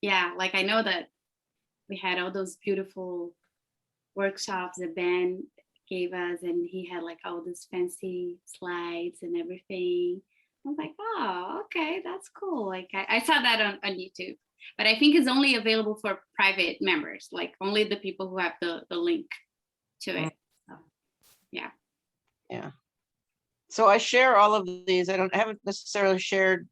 yeah, like I know that we had all those beautiful workshops the band gave us, and he had like all these fancy slides and everything. I was like, oh, okay, that's cool. Like I saw that on YouTube, but I think it's only available for private members, like only the people who have the link to it. So, yeah. Yeah. So I share all of these. I haven't necessarily shared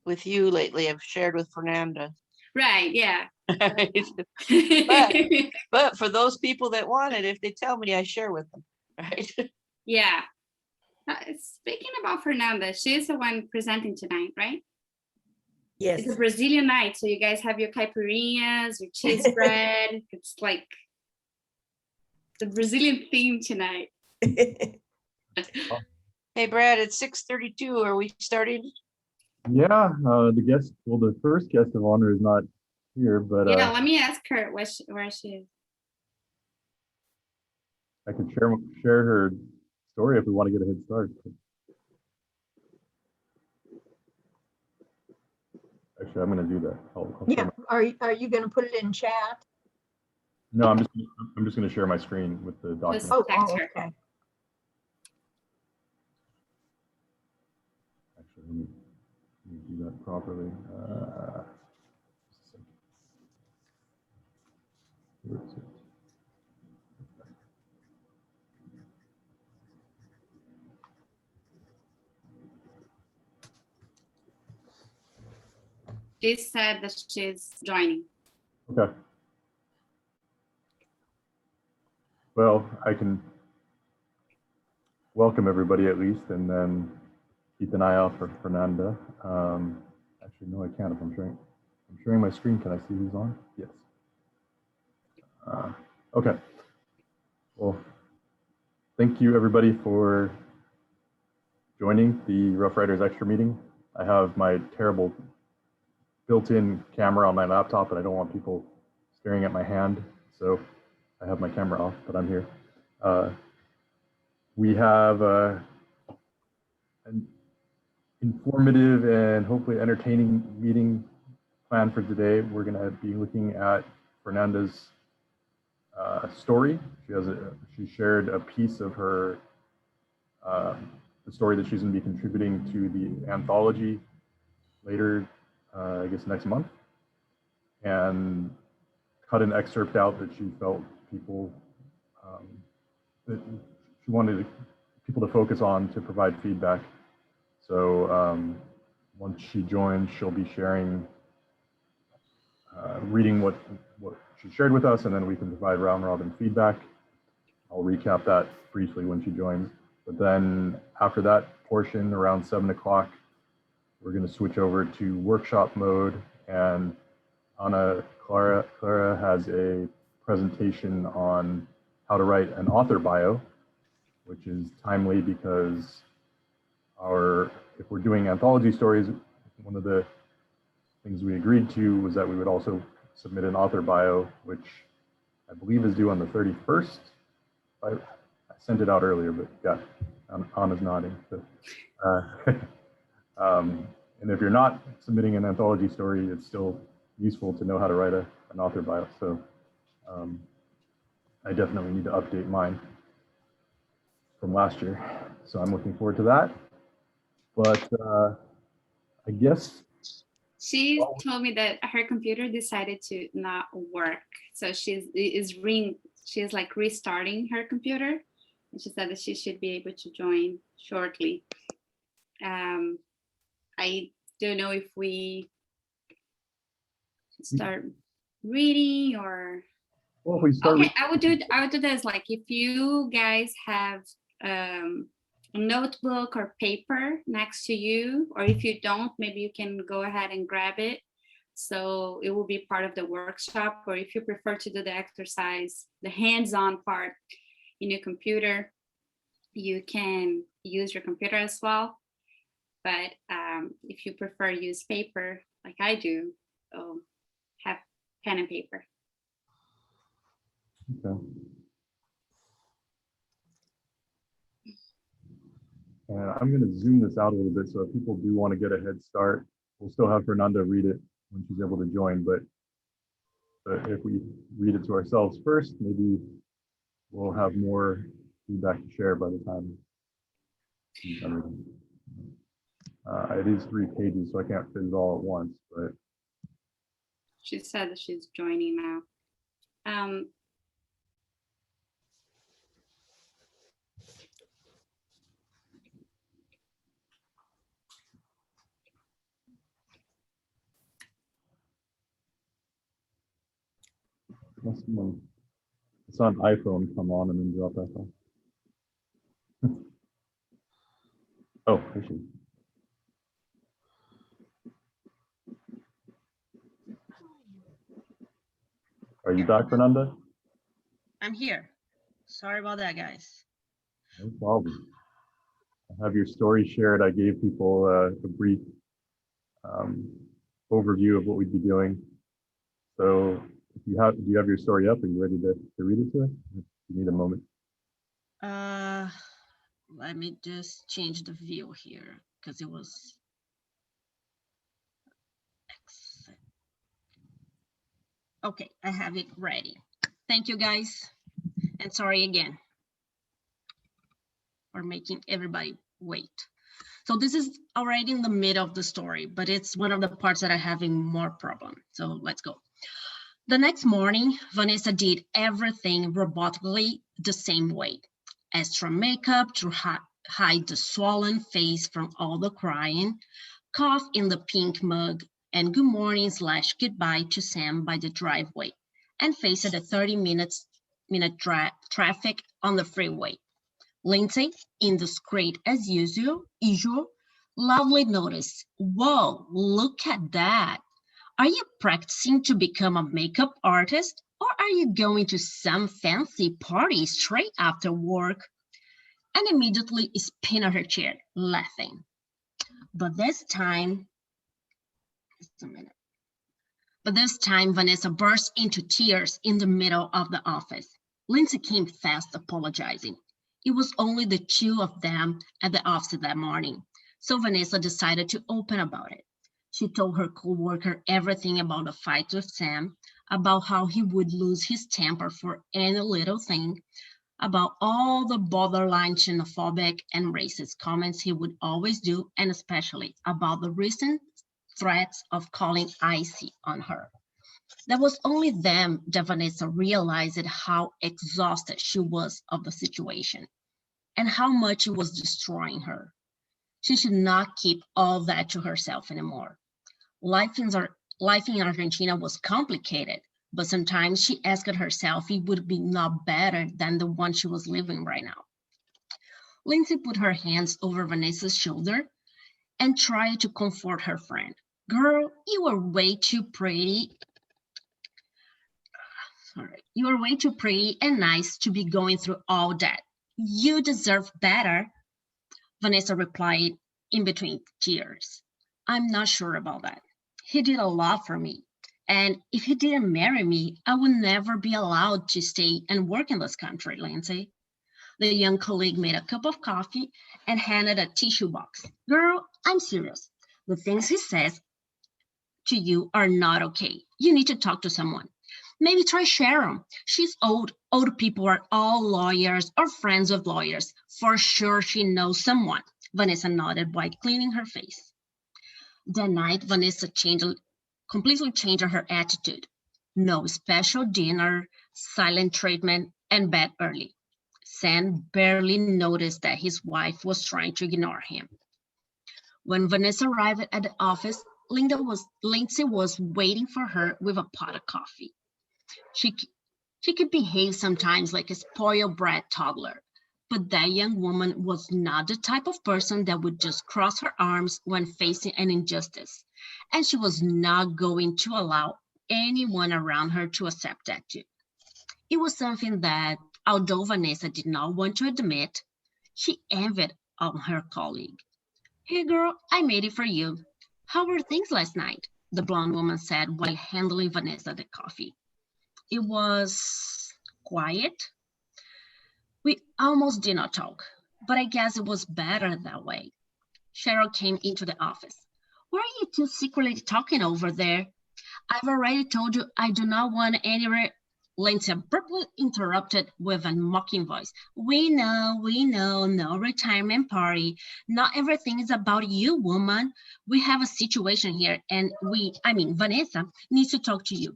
with you lately. I've shared with Fernanda. Right. Yeah. But for those people that want it, if they tell me, I share with them. Right. Yeah. Speaking about Fernanda, she's the one presenting tonight, right? Yes. It's a Brazilian night, so you guys have your caipirinhas, your cheese bread. It's like the Brazilian theme tonight. Hey, Brad, it's 6:32. Are we starting? Yeah, the first guest of honor is not here, but Yeah, let me ask her where she is. I can share her story if we want to get a head start. Actually, I'm going to do that. I'll Yeah, are you going to put it in chat? No, I'm just going to share my screen with the document. Oh, Text her. okay. Actually, let me do that properly. Just a second. Where is it? She said that she's joining. Okay. Well, I can welcome everybody at least, and then keep an eye out for Fernanda. Actually, no, I can't if I'm sharing my screen. Can I see who's on? Yes. Okay. Well, thank you everybody for joining the Rough Riders Extra meeting. I have my terrible built-in camera on my laptop, and I don't want people staring at my hand, so I have my camera off, but I'm here. We have an informative and hopefully entertaining meeting planned for today. We're going to be looking at Fernanda's story. She shared a piece of her the story that she's going to be contributing to the anthology later, I guess next month, and cut an excerpt out that she felt people that she wanted people to focus on to provide feedback. So once she joins, she'll be sharing, reading what she shared with us, and then we can provide round robin feedback. I'll recap that briefly when she joins. But then after that portion, around 7 o'clock, we're going to switch over to workshop mode, and Clara has a presentation on how to write an author bio, which is timely because if we're doing anthology stories, one of the things we agreed to was that we would also submit an author bio, which I believe is due on the 31st. I sent it out earlier, but yeah, Anna's nodding. So, and if you're not submitting an anthology story, it's still useful to know how to write an author bio. So I definitely need to update mine from last year. So I'm looking forward to that. But I guess She told me that her computer decided to not work, so she's like restarting her computer, and she said that she should be able to join shortly. I don't know if we start reading or. Well, if we start. Okay, I would do this. Like, if you guys have a notebook or paper next to you, or if you don't, maybe you can go ahead and grab it. So it will be part of the workshop, or if you prefer to do the exercise, the hands-on part in your computer, you can use your computer as well. But if you prefer use paper, like I do, have pen and paper. Okay. And I'm going to zoom this out a little bit, so if people do want to get a head start, we'll still have Fernanda read it when she's able to join, but if we read it to ourselves first, maybe we'll have more feedback to share by the time she's done reading. It is 3 pages, so I can't fit it all at once, but She said that she's joining now. it's on iPhone, come on and then drop back off. Oh, I see. Are you back, Fernanda? I'm here. Sorry about that, guys. No problem. I have your story shared. I gave people a brief overview of what we'd be doing. So if you have, do you have your story up? Are you ready to read it to us? You need a moment. Let me just change the view here because it was. Okay, I have it ready. Thank you, guys. And sorry again for making everybody wait. So this is already in the middle of the story, but it's one of the parts that are having more problem. So let's go. The next morning, Vanessa did everything robotically the same way. Extra makeup to hide the swollen face from all the crying, cough in the pink mug, and good morning / goodbye to Sam by the driveway, and faced the 30-minute traffic on the freeway. Lindsay, indiscreet as usual, loudly noticed, "Whoa, look at that. Are you practicing to become a makeup artist, or are you going to some fancy party straight after work?" And immediately spun her chair, laughing. But this time, Vanessa burst into tears in the middle of the office. Lindsay came fast, apologizing. It was only the 2 of them at the office that morning, so Vanessa decided to open about it. She told her coworker everything about the fight with Sam, about how he would lose his temper for any little thing, about all the borderline xenophobic and racist comments he would always do, and especially about the recent threats of calling ICE on her. That was only then that Vanessa realized how exhausted she was of the situation and how much it was destroying her. She should not keep all that to herself anymore. Life in Argentina was complicated, but sometimes she asked herself if it would be not better than the one she was living right now. Lindsay put her hands over Vanessa's shoulder and tried to comfort her friend. "Girl, you are way too pretty. You are way too pretty and nice to be going through all that. You deserve better," Vanessa replied in between tears. "I'm not sure about that. He did a lot for me. And if he didn't marry me, I would never be allowed to stay and work in this country, Lindsay." The young colleague made a cup of coffee and handed a tissue box. "Girl, I'm serious. The things he says to you are not okay. You need to talk to someone. Maybe try Sharon. She's old. Old people are all lawyers or friends of lawyers. For sure she knows someone." Vanessa nodded while cleaning her face. That night, Vanessa completely changed her attitude. No special dinner, silent treatment, and bed early. Sam barely noticed that his wife was trying to ignore him. When Vanessa arrived at the office, Lindsay was waiting for her with a pot of coffee. She could behave sometimes like a spoiled brat toddler, but that young woman was not the type of person that would just cross her arms when facing an injustice, and she was not going to allow anyone around her to accept that too. It was something that, although Vanessa did not want to admit, she envied on her colleague. "Hey girl, I made it for you. How were things last night?" the blonde woman said while handling Vanessa the coffee. "It was quiet. We almost did not talk, but I guess it was better that way." Cheryl came into the office. "What are you two secretly talking over there?" I've already told you I do not want any Lindsay abruptly interrupted with a mocking voice. We know, no retirement party. Not everything is about you, woman. We have a situation here and Vanessa needs to talk to you.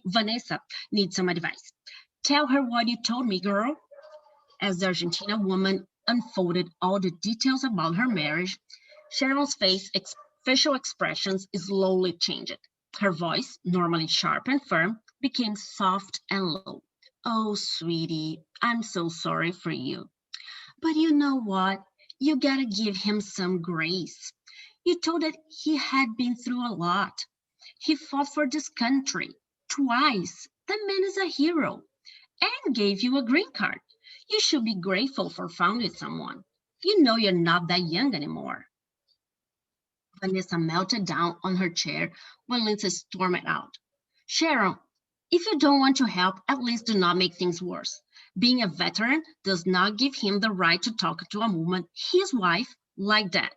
Vanessa, needs some advice. Tell her what you told me, girl. As the Argentina woman unfolded all the details about her marriage, Cheryl's facial expressions slowly changed. Her voice, normally sharp and firm, became soft and low. Oh, sweetie, I'm so sorry for you. But you know what? You gotta give him some grace. You told that he had been through a lot. He fought for this country twice. The man is a hero and gave you a green card. You should be grateful for finding someone. You know you're not that young anymore. Vanessa melted down on her chair when Lindsay stormed out. Cheryl, if you don't want to help, at least do not make things worse. Being a veteran does not give him the right to talk to a woman, his wife, like that.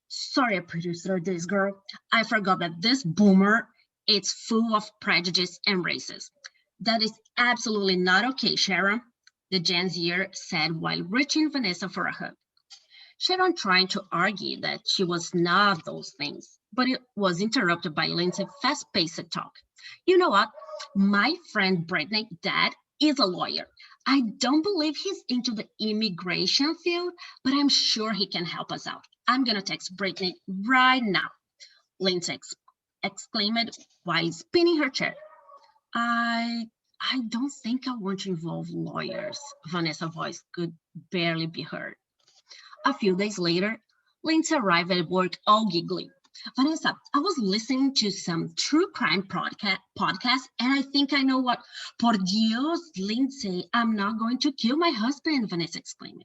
Sorry, producer, this girl. I forgot that this boomer is full of prejudice and racism. That is absolutely not okay, Sharon, the Gen Zer said while reaching Vanessa for a hug. Sharon tried to argue that she was not those things, but it was interrupted by Lindsay's fast-paced talk. You know what? My friend Brittany's dad is a lawyer. I don't believe he's into the immigration field, but I'm sure he can help us out. I'm gonna text Brittany right now, Lindsay exclaimed while spinning her chair. I don't think I want to involve lawyers. Vanessa's voice could barely be heard. A few days later, Lindsay arrived at work all giggly. Vanessa, I was listening to some true crime podcast, and I think I know what. Por Dios, Lindsay, I'm not going to kill my husband, Vanessa exclaimed.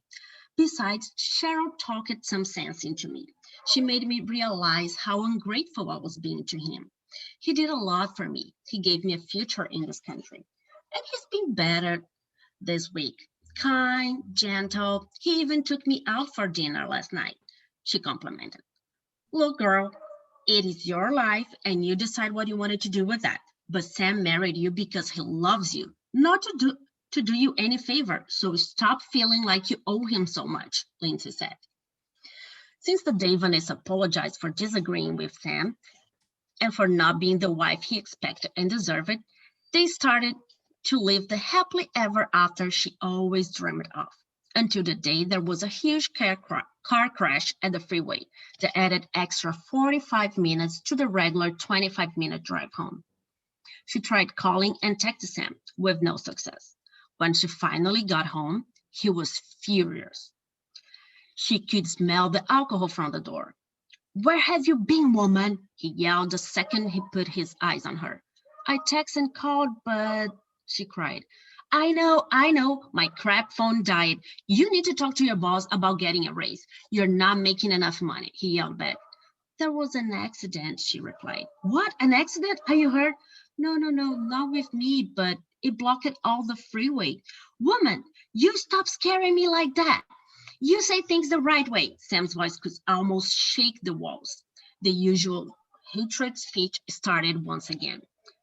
Besides, Cheryl talked some sense into me. She made me realize how ungrateful I was being to him. He did a lot for me. He gave me a future in this country. And he's been better this week. Kind, gentle. He even took me out for dinner last night, she complimented. Look, girl, it is your life and you decide what you wanted to do with that. But Sam married you because he loves you, not to do you any favor. So stop feeling like you owe him so much, Lindsay said. Since the day Vanessa apologized for disagreeing with Sam and for not being the wife he expected and deserved, they started to live the happily ever after she always dreamed of, until the day there was a huge car crash at the freeway that added extra 45 minutes to the regular 25-minute drive home. She tried calling and texting Sam with no success. When she finally got home, he was furious. She could smell the alcohol from the door. Where have you been, woman? He yelled the second he put his eyes on her. I texted and called, but she cried. I know, my crap phone died. You need to talk to your boss about getting a raise. You're not making enough money, he yelled back. There was an accident, she replied. What, an accident? Are you hurt? No, not with me, but it blocked all the freeway. Woman, you stop scaring me like that. You say things the right way. Sam's voice could almost shake the walls. The usual hatred speech started once again.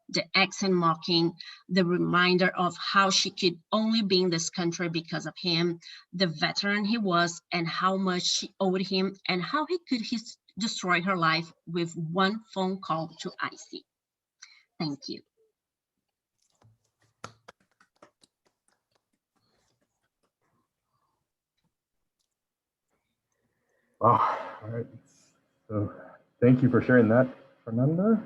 The accent mocking, the reminder of how she could only be in this country because of him, the veteran he was, and how much she owed him, and how he could destroy her life with one phone call to Icy. Thank you. Wow. All right. So thank you for sharing that, Fernanda.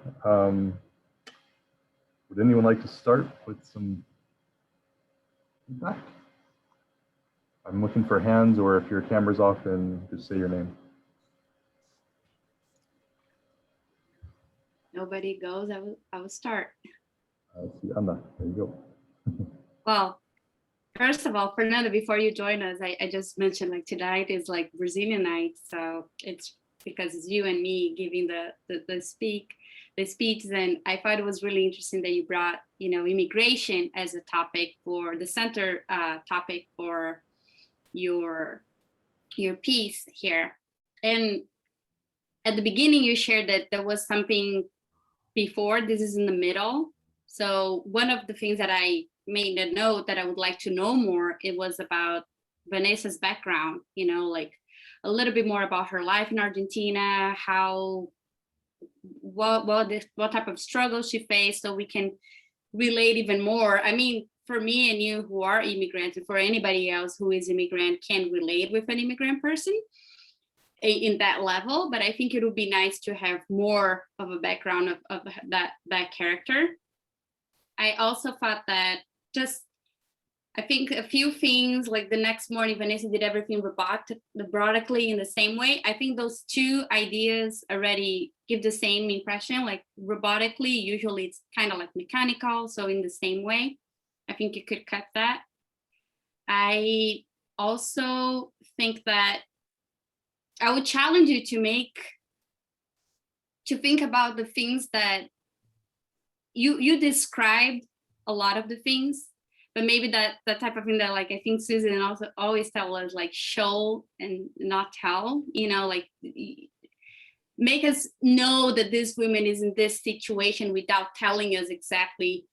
Would anyone like to start with some feedback? I'm looking for hands, or if your camera's off, then just say your name. Nobody goes, I will start. I see Anna. There you go. Well, first of all, Fernanda, before you join us, I just mentioned like tonight is like Brazilian night. So it's because it's you and me giving the speech. And I thought it was really interesting that you brought, immigration as a topic for the center topic for your piece here. And at the beginning, you shared that there was something before. This is in the middle. So one of the things that I made a note that I would like to know more, it was about Vanessa's background, you know, like a little bit more about her life in Argentina, how, what type of struggles she faced, so we can relate even more. I mean, for me and you who are immigrants, and for anybody else who is immigrant can relate with an immigrant person in that level, but I think it would be nice to have more of a background of that character. I also thought that I think a few things, like the next morning, Vanessa did everything robotically in the same way. I think those two ideas already give the same impression, like robotically, usually it's kind of like mechanical. So in the same way, I think you could cut that. I also think that I would challenge you to think about the things that you described a lot of the things, but maybe that type of thing that, like, I think Susan also always tell us, like, show and not tell, you know, like make us know that this woman is in this situation without telling us exactly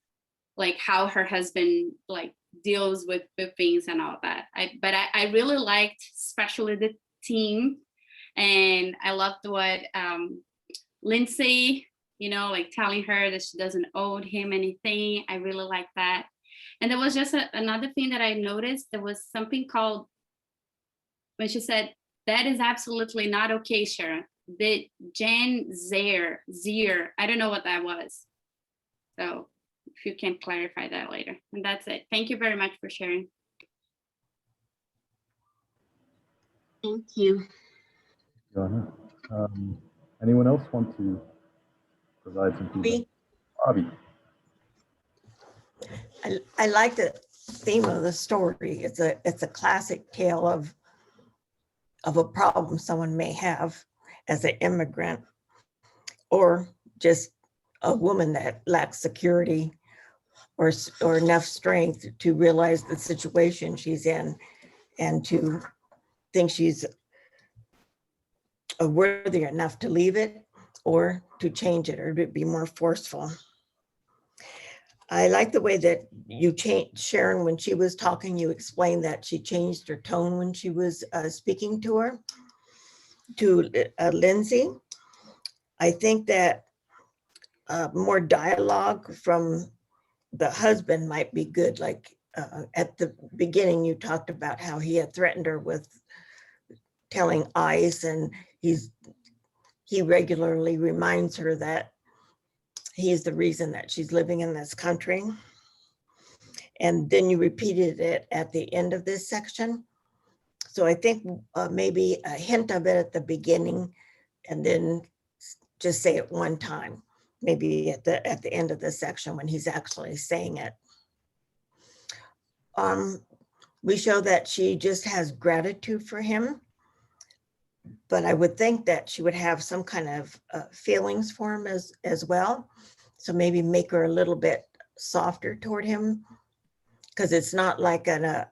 like how her husband like deals with things and all that. But I really liked especially the team, and I loved what Lindsay, you know, like telling her that she doesn't owe him anything. I really like that. And there was just another thing that I noticed. There was something called, when she said, that is absolutely not okay, Sharon. The Jen Zier, I don't know what that was. So if you can clarify that later. And that's it. Thank you very much for sharing. Thank you. Joanna. Anyone else want to provide some feedback? Me? Bobby. I like the theme of the story. It's a classic tale of a problem someone may have as an immigrant, or just a woman that lacks security or enough strength to realize the situation she's in and to think she's worthy enough to leave it or to change it or to be more forceful. I like the way that you changed, Sharon, when she was talking, you explained that she changed her tone when she was speaking to her, to Lindsay. I think that more dialogue from the husband might be good. Like at the beginning, you talked about how he had threatened her with telling ICE, and he regularly reminds her that he is the reason that she's living in this country. And then you repeated it at the end of this section. So I think maybe a hint of it at the beginning, and then just say it one time, maybe at the end of the section when he's actually saying it. We show that she just has gratitude for him, but I would think that she would have some kind of feelings for him as well. So maybe make her a little bit softer toward him, because it's not like an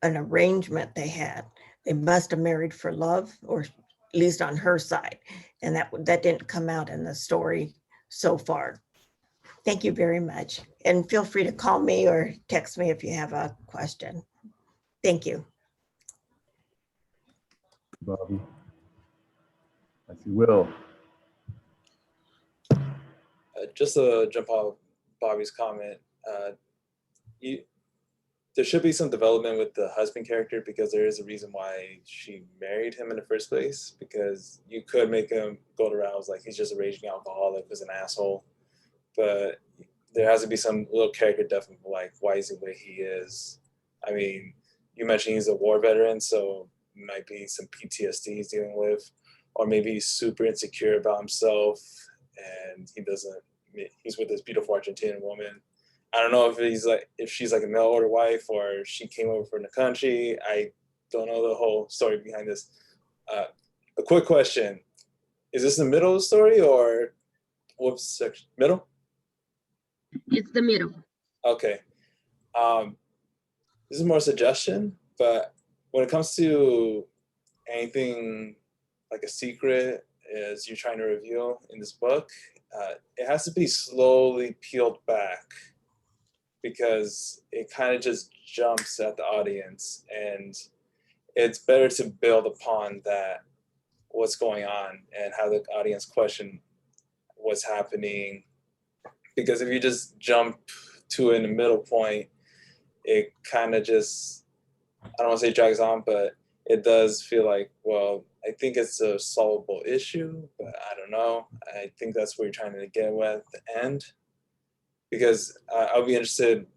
arrangement they had. They must have married for love, or at least on her side, and that didn't come out in the story so far. Thank you very much, and feel free to call me or text me if you have a question. Thank you. Bobby. I see Will. Just to jump off Bobby's comment, there should be some development with the husband character, because there is a reason why she married him in the first place, because you could make him go to rounds like he's just a raging alcoholic, who's an asshole, but there has to be some little character depth, like why is he the way he is. I mean, you mentioned he's a war veteran, so might be some PTSD he's dealing with, or maybe he's super insecure about himself and he's with this beautiful Argentinian woman. I don't know if she's like a mail order wife or she came over from the country. I don't know the whole story behind this. A quick question. Is this the middle of the story, or what section? Middle? It's the middle. Okay. This is more a suggestion, but when it comes to anything like a secret is you're trying to reveal in this book, it has to be slowly peeled back, because it kind of just jumps at the audience, and it's better to build upon that, what's going on and how the audience question what's happening. Because if you just jump to in the middle point, it kind of just, I don't want to say drags on, but it does feel like, well, I think it's a solvable issue, but I don't know. I think that's what you're trying to get with at the end. Because I'll be interested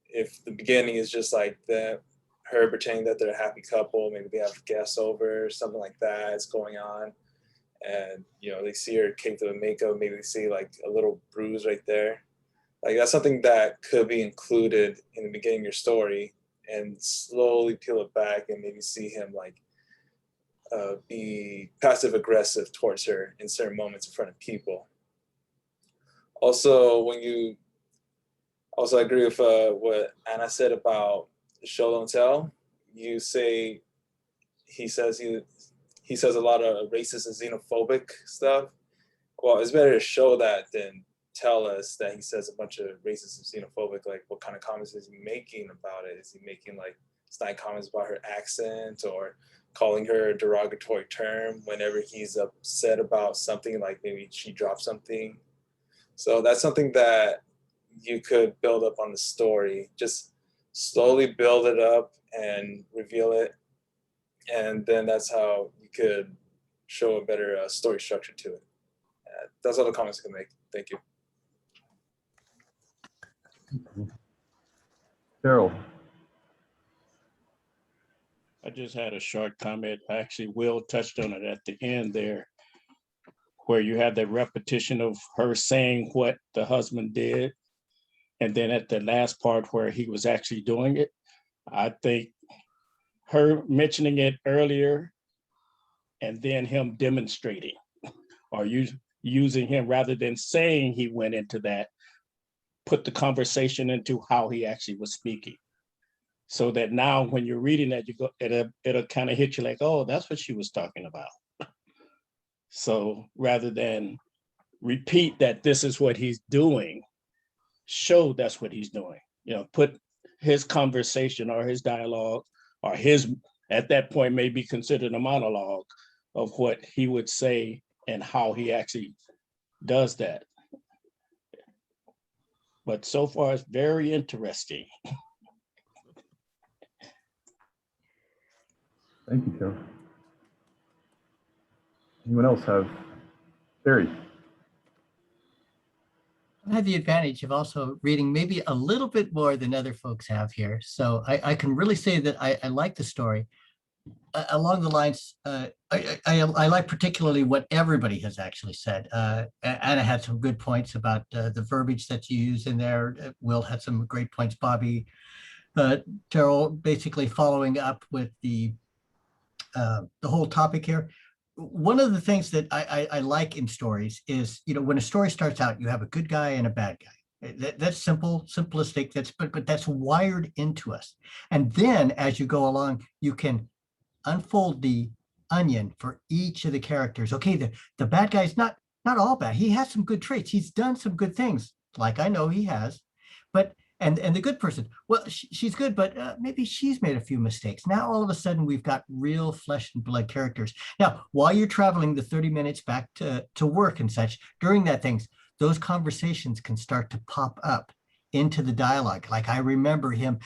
if the beginning is just like her pretending that they're a happy couple, maybe they have guests over, something like that is going on. And, they see her caked up in makeup, maybe they see like a little bruise right there. Like that's something that could be included in the beginning of your story, and slowly peel it back and maybe see him like be passive aggressive towards her in certain moments in front of people. Also, I agree with what Anna said about show don't tell. You say he says a lot of racist and xenophobic stuff. Well, it's better to show that than tell us that he says a bunch of racist and xenophobic. Like, what kind of comments is he making about it? Is he making like snide comments about her accent, or calling her a derogatory term whenever he's upset about something, like maybe she dropped something? So that's something that you could build up on the story. Just slowly build it up and reveal it. And then that's how you could show a better story structure to it. That's all the comments I can make. Thank you. Carol. I just had a short comment. Actually, Will touched on it at the end there, where you had the repetition of her saying what the husband did. And then at the last part where he was actually doing it, I think her mentioning it earlier and then him demonstrating, or using him rather than saying he went into that, put the conversation into how he actually was speaking. So that now when you're reading that, you go, it'll kind of hit you like, oh, that's what she was talking about. So rather than repeat that this is what he's doing, show that's what he's doing. Put his conversation or his dialogue or his, at that point, may be considered a monologue of what he would say and how he actually does that. But so far, it's very interesting. Thank you, Carol. Anyone else have? Barry. I have the advantage of also reading maybe a little bit more than other folks have here. So I can really say that I like the story. Along the lines, I like particularly what everybody has actually said. Anna had some good points about the verbiage that you use in there. Will had some great points. Bobby, Terrell, basically following up with the whole topic here. One of the things that I like in stories is, when a story starts out, you have a good guy and a bad guy. That's simple, simplistic. But that's wired into us. And then as you go along, you can unfold the onion for each of the characters. Okay, the bad guy's not all bad. He has some good traits. He's done some good things, like I know he has. But and the good person, well, she's good, but maybe she's made a few mistakes. Now all of a sudden we've got real flesh and blood characters. Now, while you're traveling the 30 minutes back to work and such, during that those conversations can start to pop up into the dialogue. Like I remember him,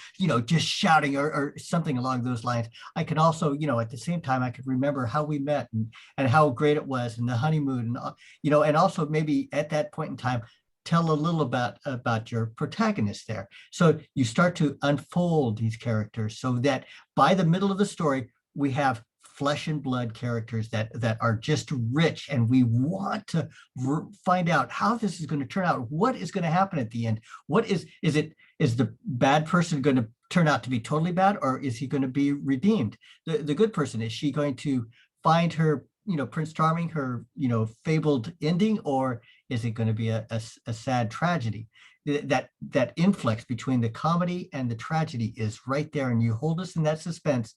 just shouting or something along those lines. I can also, at the same time, I could remember how we met and how great it was and the honeymoon, and, and also maybe at that point in time, tell a little about your protagonist there. So you start to unfold these characters so that by the middle of the story, we have flesh and blood characters that are just rich, and we want to find out how this is going to turn out. What is going to happen at the end? What is the bad person going to turn out to be totally bad, or is he going to be redeemed? The good person, is she going to find her, Prince Charming, her, fabled ending, or is it going to be a sad tragedy? That influx between the comedy and the tragedy is right there, and you hold us in that suspense.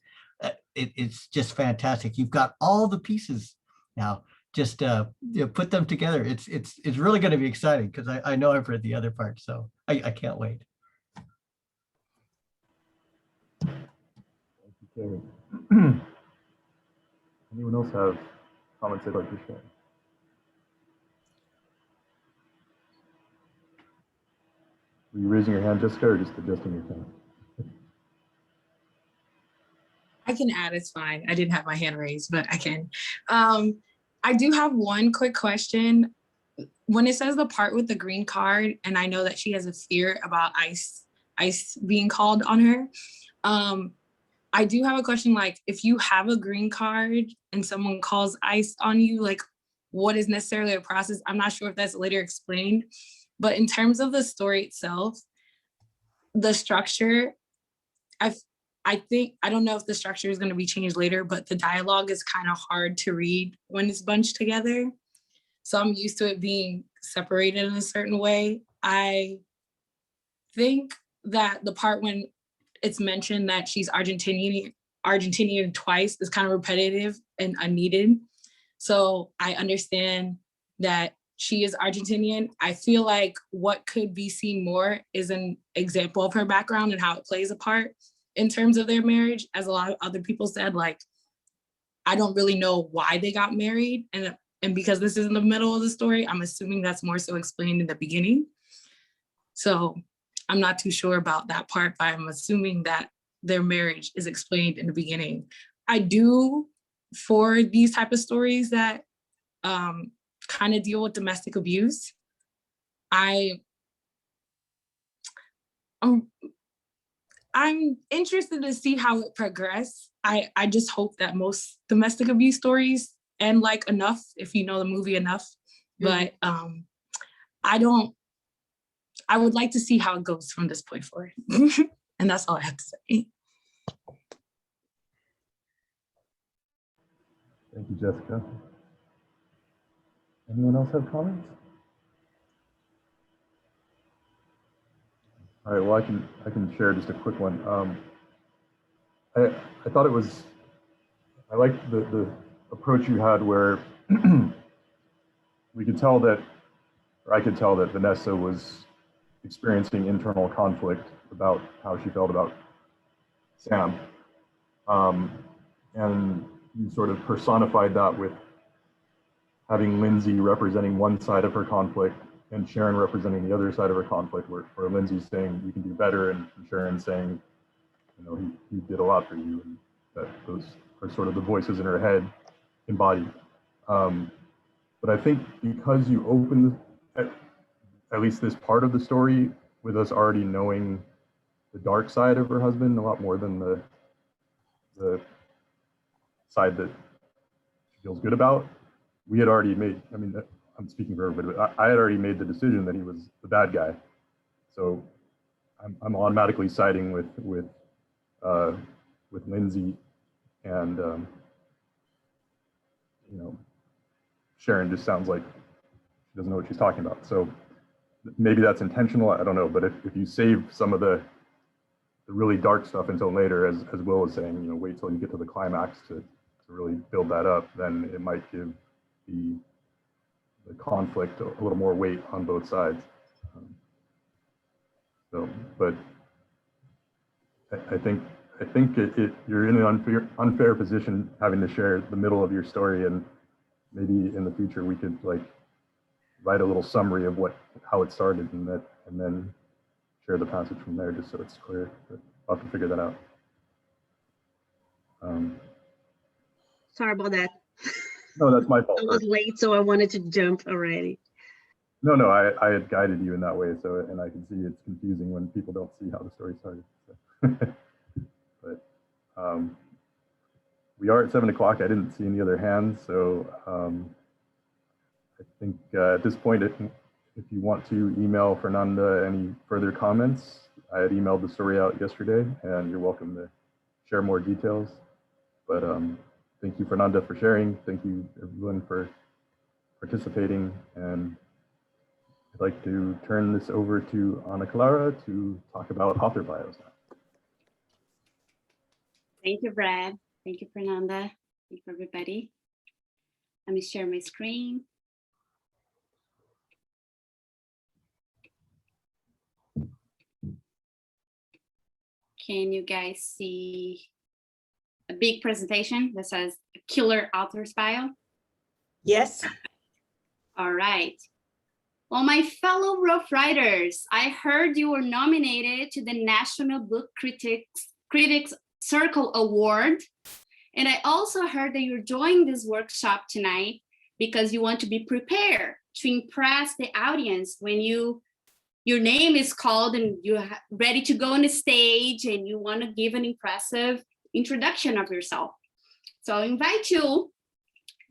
It's just fantastic. You've got all the pieces now just put them together. It's really going to be exciting because I know I've read the other part, so I can't wait. Okay. Anyone else have comments they'd like to share? Were you raising your hand, Jessica, or just adjusting your thing? I can add, it's fine. I didn't have my hand raised, but I can. I do have one quick question. When it says the part with the green card, and I know that she has a fear about ICE being called on her. I do have a question, like if you have a green card and someone calls ICE on you, like what is necessarily a process? I'm not sure if that's later explained, but in terms of the story itself, the structure, I think, I don't know if the structure is going to be changed later, but the dialogue is kind of hard to read when it's bunched together. So I'm used to it being separated in a certain way. I think that the part when it's mentioned that she's Argentinian twice is kind of repetitive and unneeded. So I understand that she is Argentinian. I feel like what could be seen more is an example of her background and how it plays a part in terms of their marriage. As a lot of other people said, like, I don't really know why they got married. And because this is in the middle of the story, I'm assuming that's more so explained in the beginning. So I'm not too sure about that part, but I'm assuming that their marriage is explained in the beginning. I do, for these type of stories that kind of deal with domestic abuse, I'm interested to see how it progresses. I just hope that most domestic abuse stories end like enough, if you know the movie enough. But I would like to see how it goes from this point forward. And that's all I have to say. Thank you, Jessica. Anyone else have comments? All right, well, I can share just a quick one. I thought it was, I liked the approach you had where we could tell that, or I could tell that Vanessa was experiencing internal conflict about how she felt about Sam. And you sort of personified that with having Lindsay representing one side of her conflict and Sharon representing the other side of her conflict, where Lindsay's saying you can do better, and Sharon saying, you know, he did a lot for you, and that those are sort of the voices in her head embodied. But I think because you opened at least this part of the story with us already knowing the dark side of her husband a lot more than the side that she feels good about, we had already made, I mean, I'm speaking for everybody, but I had already made the decision that he was the bad guy. So I'm automatically siding with Lindsay, and you know, Sharon just sounds like she doesn't know what she's talking about. So maybe that's intentional, I don't know. But if you save some of the really dark stuff until later, as Will was saying, you know, wait till you get to the climax to really build that up, then it might give the conflict a little more weight on both sides. But I think you're in an unfair position having to share the middle of your story, and maybe in the future we could like write a little summary of how it started, and then share the passage from there, just so it's clear. But I'll have to figure that out. Sorry about that. No, that's my fault. I was late, so I wanted to jump already. No, I had guided you in that way, so, and I can see it's confusing when people don't see how the story started. So. But we are at 7 o'clock. I didn't see any other hands, so I think at this point, if you want to email Fernanda any further comments, I had emailed the story out yesterday, and you're welcome to share more details. But thank you, Fernanda, for sharing. Thank you, everyone, for participating. And I'd like to turn this over to Ana Clara to talk about author bios now. Thank you, Brad. Thank you, Fernanda. Thank you, everybody. Let me share my screen. Can you guys see a big presentation that says Killer Author's Bio? Yes, All right. Well, my fellow Rough Riders, I heard you were nominated to the National Book Critics Circle Award. And I also heard that you're joining this workshop tonight because you want to be prepared to impress the audience when your name is called and you're ready to go on the stage and you want to give an impressive introduction of yourself. So I invite you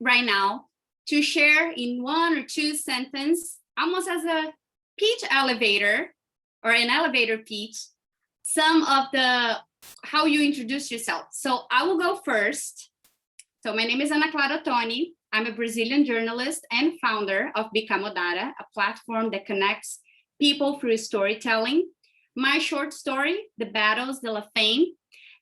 right now to share in 1 or 2 sentences, almost as a pitch elevator or an elevator pitch, some of how you introduce yourself. So I will go first. So my name is Ana Clara Toni. I'm a Brazilian journalist and founder of Bicamodara, a platform that connects people through storytelling. My short story, The Battles de la Fame,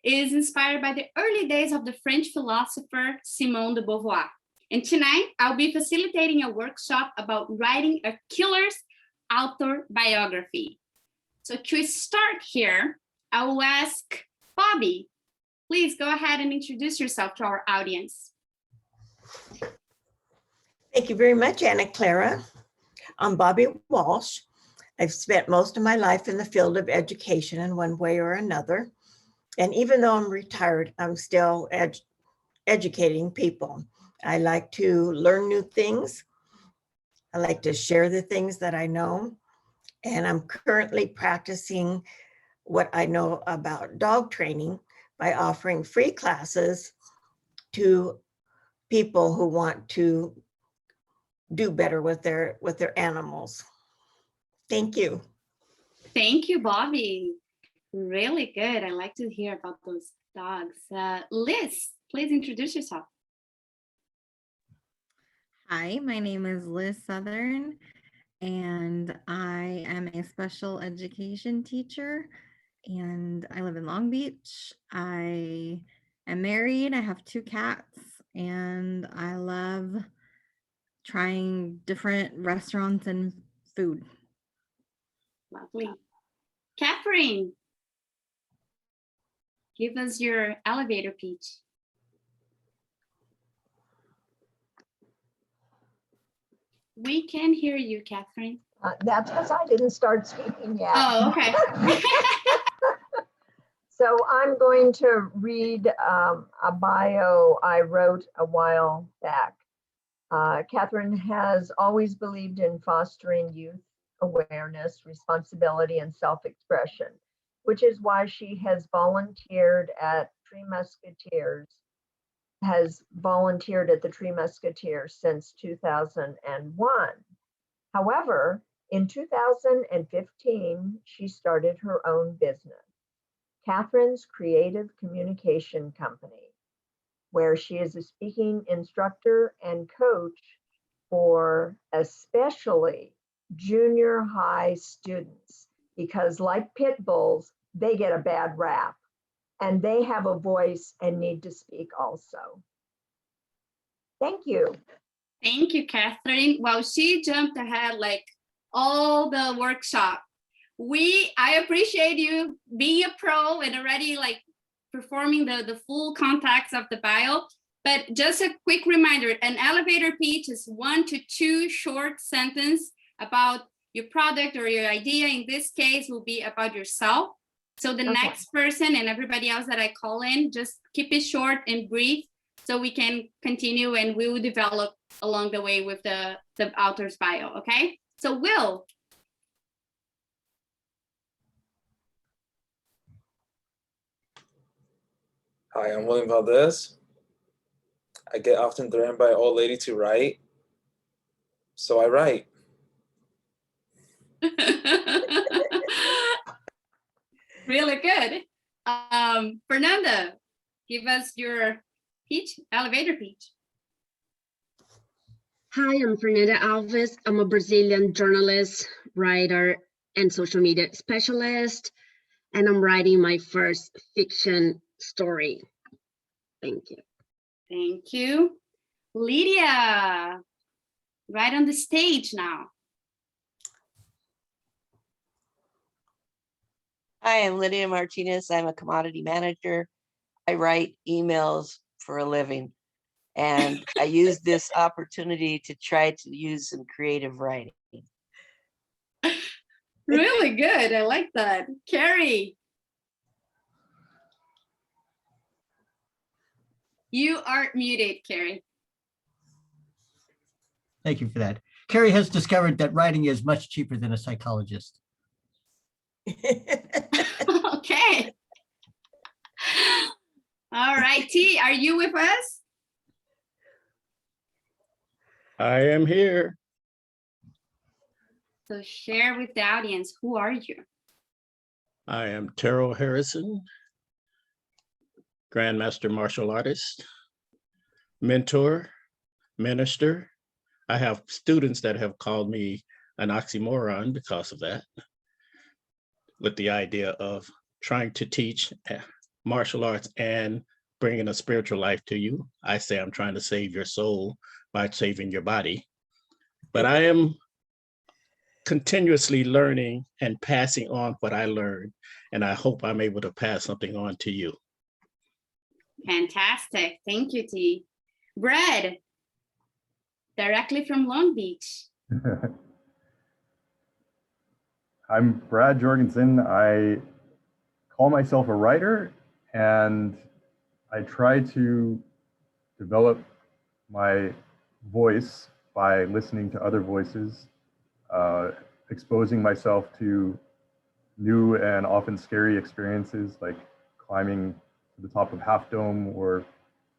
is inspired by the early days of the French philosopher Simone de Beauvoir. And tonight, I'll be facilitating a workshop about writing a killer's author biography. So to start here, I will ask Bobby, please go ahead and introduce yourself to our audience. thank you very much, Anna Clara. I'm Bobby Walsh. I've spent most of my life in the field of education in one way or another. And even though I'm retired, I'm still educating people. I like to learn new things. I like to share the things that I know. And I'm currently practicing what I know about dog training by offering free classes to people who want to do better with their animals. Thank you. Thank you, Bobby. Really good. I like to hear about those dogs. Liz, please introduce yourself. Hi, my name is Liz Southern, and I am a special education teacher, and I live in Long Beach. I am married, I have 2 cats, and I love trying different restaurants and food. Lovely. Catherine, give us your elevator pitch. We can hear you, Catherine. That's because I didn't start speaking yet. Oh, okay. So I'm going to read a bio I wrote a while back. Catherine has always believed in fostering youth awareness, responsibility, and self-expression, which is why she has volunteered at Three Musketeers, has volunteered at the Three Musketeers since 2001. However, in 2015, she started her own business, Catherine's Creative Communication Company, where she is a speaking instructor and coach for especially junior high students, because like pit bulls, they get a bad rap and they have a voice and need to speak also. Thank you. Thank you, Catherine. Well, she jumped ahead like all the workshop. I appreciate you being a pro and already like performing the full context of the bio. But just a quick reminder, an elevator pitch is 1 to 2 short sentences about your product or your idea. In this case, will be about yourself. So the next person and everybody else that I call in, just keep it short and brief so we can continue and we will develop along the way with the author's bio, okay? So Will. Hi, I'm William Valdez. I get often threatened by an old lady to write, so I write. Really good. Fernanda, give us your pitch, elevator pitch. Hi, I'm Fernanda Alves. I'm a Brazilian journalist, writer, and social media specialist, and I'm writing my first fiction story. Thank you. Thank you. Lydia, right on the stage now. Hi, I'm Lydia Martinez. I'm a commodity manager. I write emails for a living. And I use this opportunity to try to use some creative writing. Really good. I like that. Carrie. You are muted, Carrie. Thank you for that. Carrie has discovered that writing is much cheaper than a psychologist. Okay. All right, T, are you with us? I am here. So share with the audience, who are you? I am Terrell Harrison, Grandmaster martial artist, mentor, minister. I have students that have called me an oxymoron because of that, with the idea of trying to teach martial arts and bringing a spiritual life to you. I say I'm trying to save your soul by saving your body. But I am continuously learning and passing on what I learned, and I hope I'm able to pass something on to you. Fantastic. Thank you, T. Brad, directly from Long Beach. I'm Brad Jorgensen. I call myself a writer, and I try to develop my voice by listening to other voices, exposing myself to new and often scary experiences like climbing to the top of Half Dome or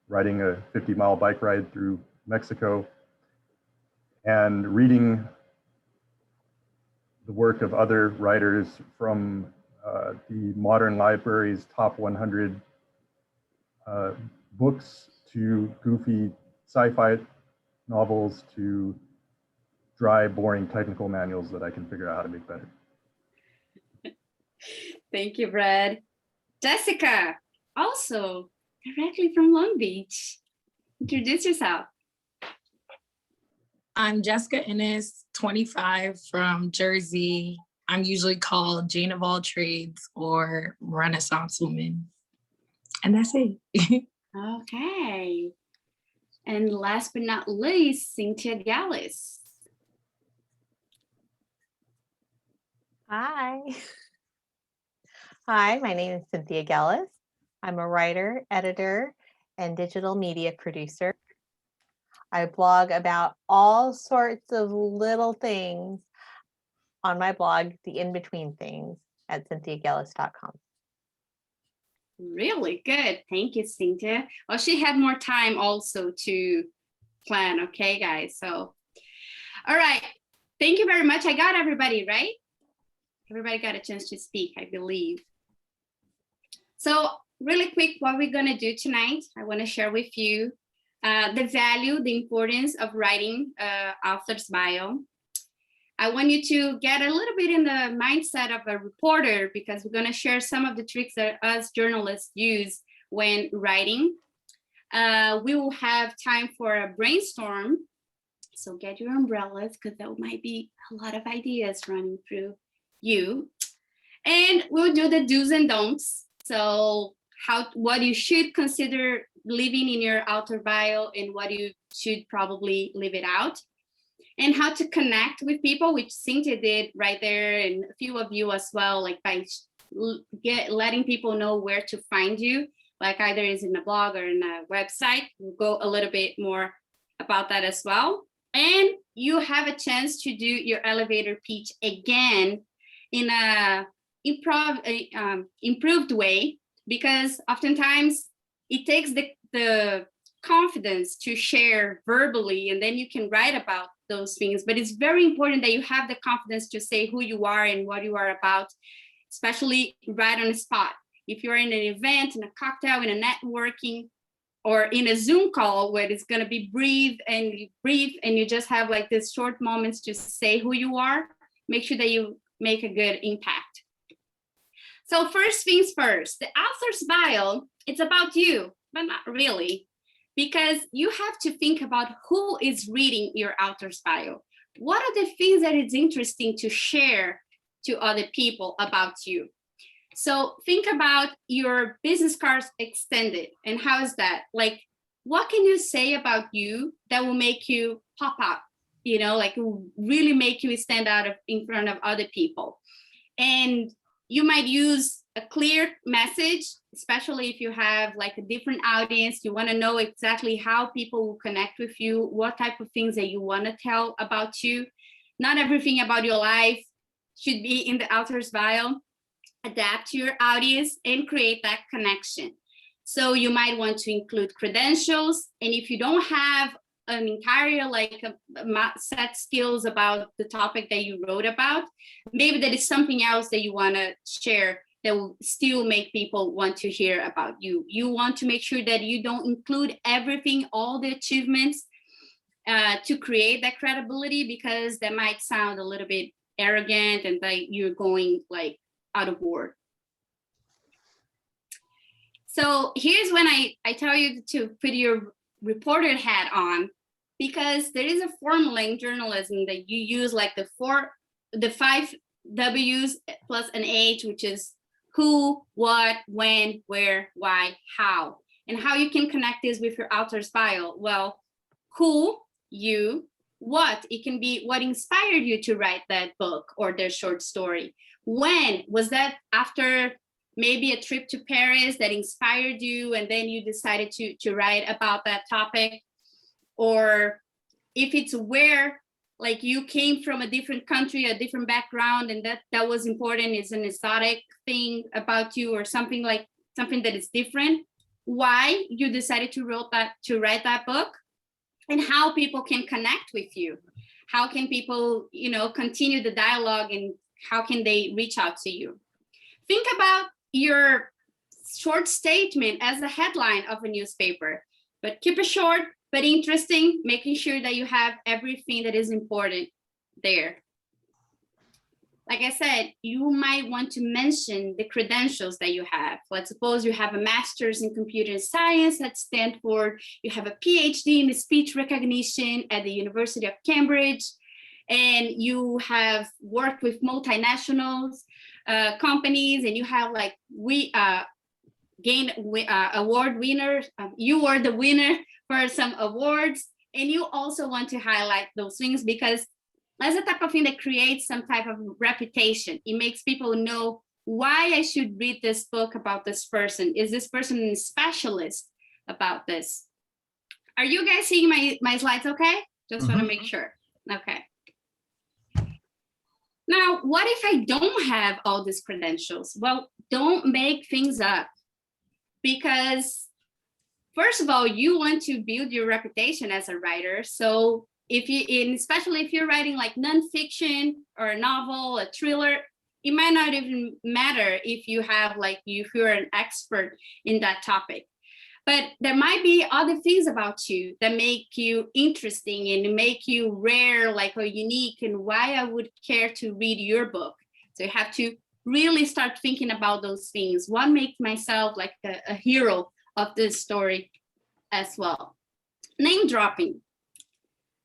riding a 50-mile bike ride through Mexico, and reading the work of other writers from the Modern Library's top 100 books to goofy sci-fi novels to dry, boring technical manuals that I can figure out how to make better. Thank you, Brad. Jessica, also directly from Long Beach. Introduce yourself. I'm Jessica Ennis, 25 from Jersey. I'm usually called Jane of all trades or Renaissance woman. And that's it. Okay. And last but not least, Cynthia Gallus. Hi. Hi, my name is Cynthia Gallus. I'm a writer, editor, and digital media producer. I blog about all sorts of little things on my blog, The In-Between Things, at cynthiagallus.com. Really good. Thank you, Cynthia. Well, she had more time also to plan. Okay, guys. So, all right. Thank you very much. I got everybody, right? Everybody got a chance to speak, I believe. So really quick, what we're going to do tonight, I want to share with you the value, the importance of writing author's bio. I want you to get a little bit in the mindset of a reporter, because we're going to share some of the tricks that us journalists use when writing. We will have time for a brainstorm. So get your umbrellas, because there might be a lot of ideas running through you. And we'll do the do's and don'ts. So what you should consider leaving in your author bio and what you should probably leave it out. And how to connect with people, which Cynthia did right there, and a few of you as well, like by letting people know where to find you, like either is in a blog or in a website. We'll go a little bit more about that as well. And you have a chance to do your elevator pitch again in a improved way, because oftentimes it takes the confidence to share verbally, and then you can write about those things. But it's very important that you have the confidence to say who you are and what you are about, especially right on the spot. If you're in an event, in a cocktail, in a networking, or in a Zoom call where it's going to be brief and you just have like this short moments to say who you are, make sure that you make a good impact. So first things first, the author's bio, it's about you, but not really. because you have to think about who is reading your author's bio. What are the things that it's interesting to share to other people about you? So think about your business cards extended, and how is that? Like, what can you say about you that will make you pop up? You know, like really make you stand out in front of other people. And you might use a clear message, especially if you have like a different audience. You want to know exactly how people will connect with you, what type of things that you want to tell about you. Not everything about your life should be in the author's bio. Adapt to your audience and create that connection. So you might want to include credentials. And if you don't have an entire like a set skills about the topic that you wrote about, maybe there is something else that you want to share that will still make people want to hear about you. You want to make sure that you don't include everything, all the achievements to create that credibility, because that might sound a little bit arrogant and that you're going like out of word. So here's when I tell you to put your reporter hat on, because there is a formula in journalism that you use, like the 5 W's plus an H, which is who, what, when, where, why, how, and how you can connect this with your author's bio. Well, who, you, what, it can be what inspired you to write that book or their short story. When was that? After maybe a trip to Paris that inspired you and then you decided to write about that topic? Or if it's where, like you came from a different country, a different background, and that was important, is an exotic thing about you, or something that is different. Why you decided to write that book, and how people can connect with you. How can people, continue the dialogue, and how can they reach out to you? Think about your short statement as a headline of a newspaper, but keep it short but interesting, making sure that you have everything that is important there. Like I said, you might want to mention the credentials that you have. Let's suppose you have a master's in computer science at Stanford, you have a PhD in speech recognition at the University of Cambridge, and you have worked with multinationals, companies, and you have gained award winners. You were the winner for some awards, and you also want to highlight those things, because that's the type of thing that creates some type of reputation. It makes people know why I should read this book about this person. Is this person a specialist about this? Are you guys seeing my slides okay? Just want to make sure. Okay. Now, what if I don't have all these credentials? Well, don't make things up, because first of all, you want to build your reputation as a writer. So especially if you're writing like nonfiction or a novel, a thriller, it might not even matter if you have if you're an expert in that topic. But there might be other things about you that make you interesting and make you rare, or unique, and why I would care to read your book. So you have to really start thinking about those things. What makes myself like a hero of this story as well? Name dropping.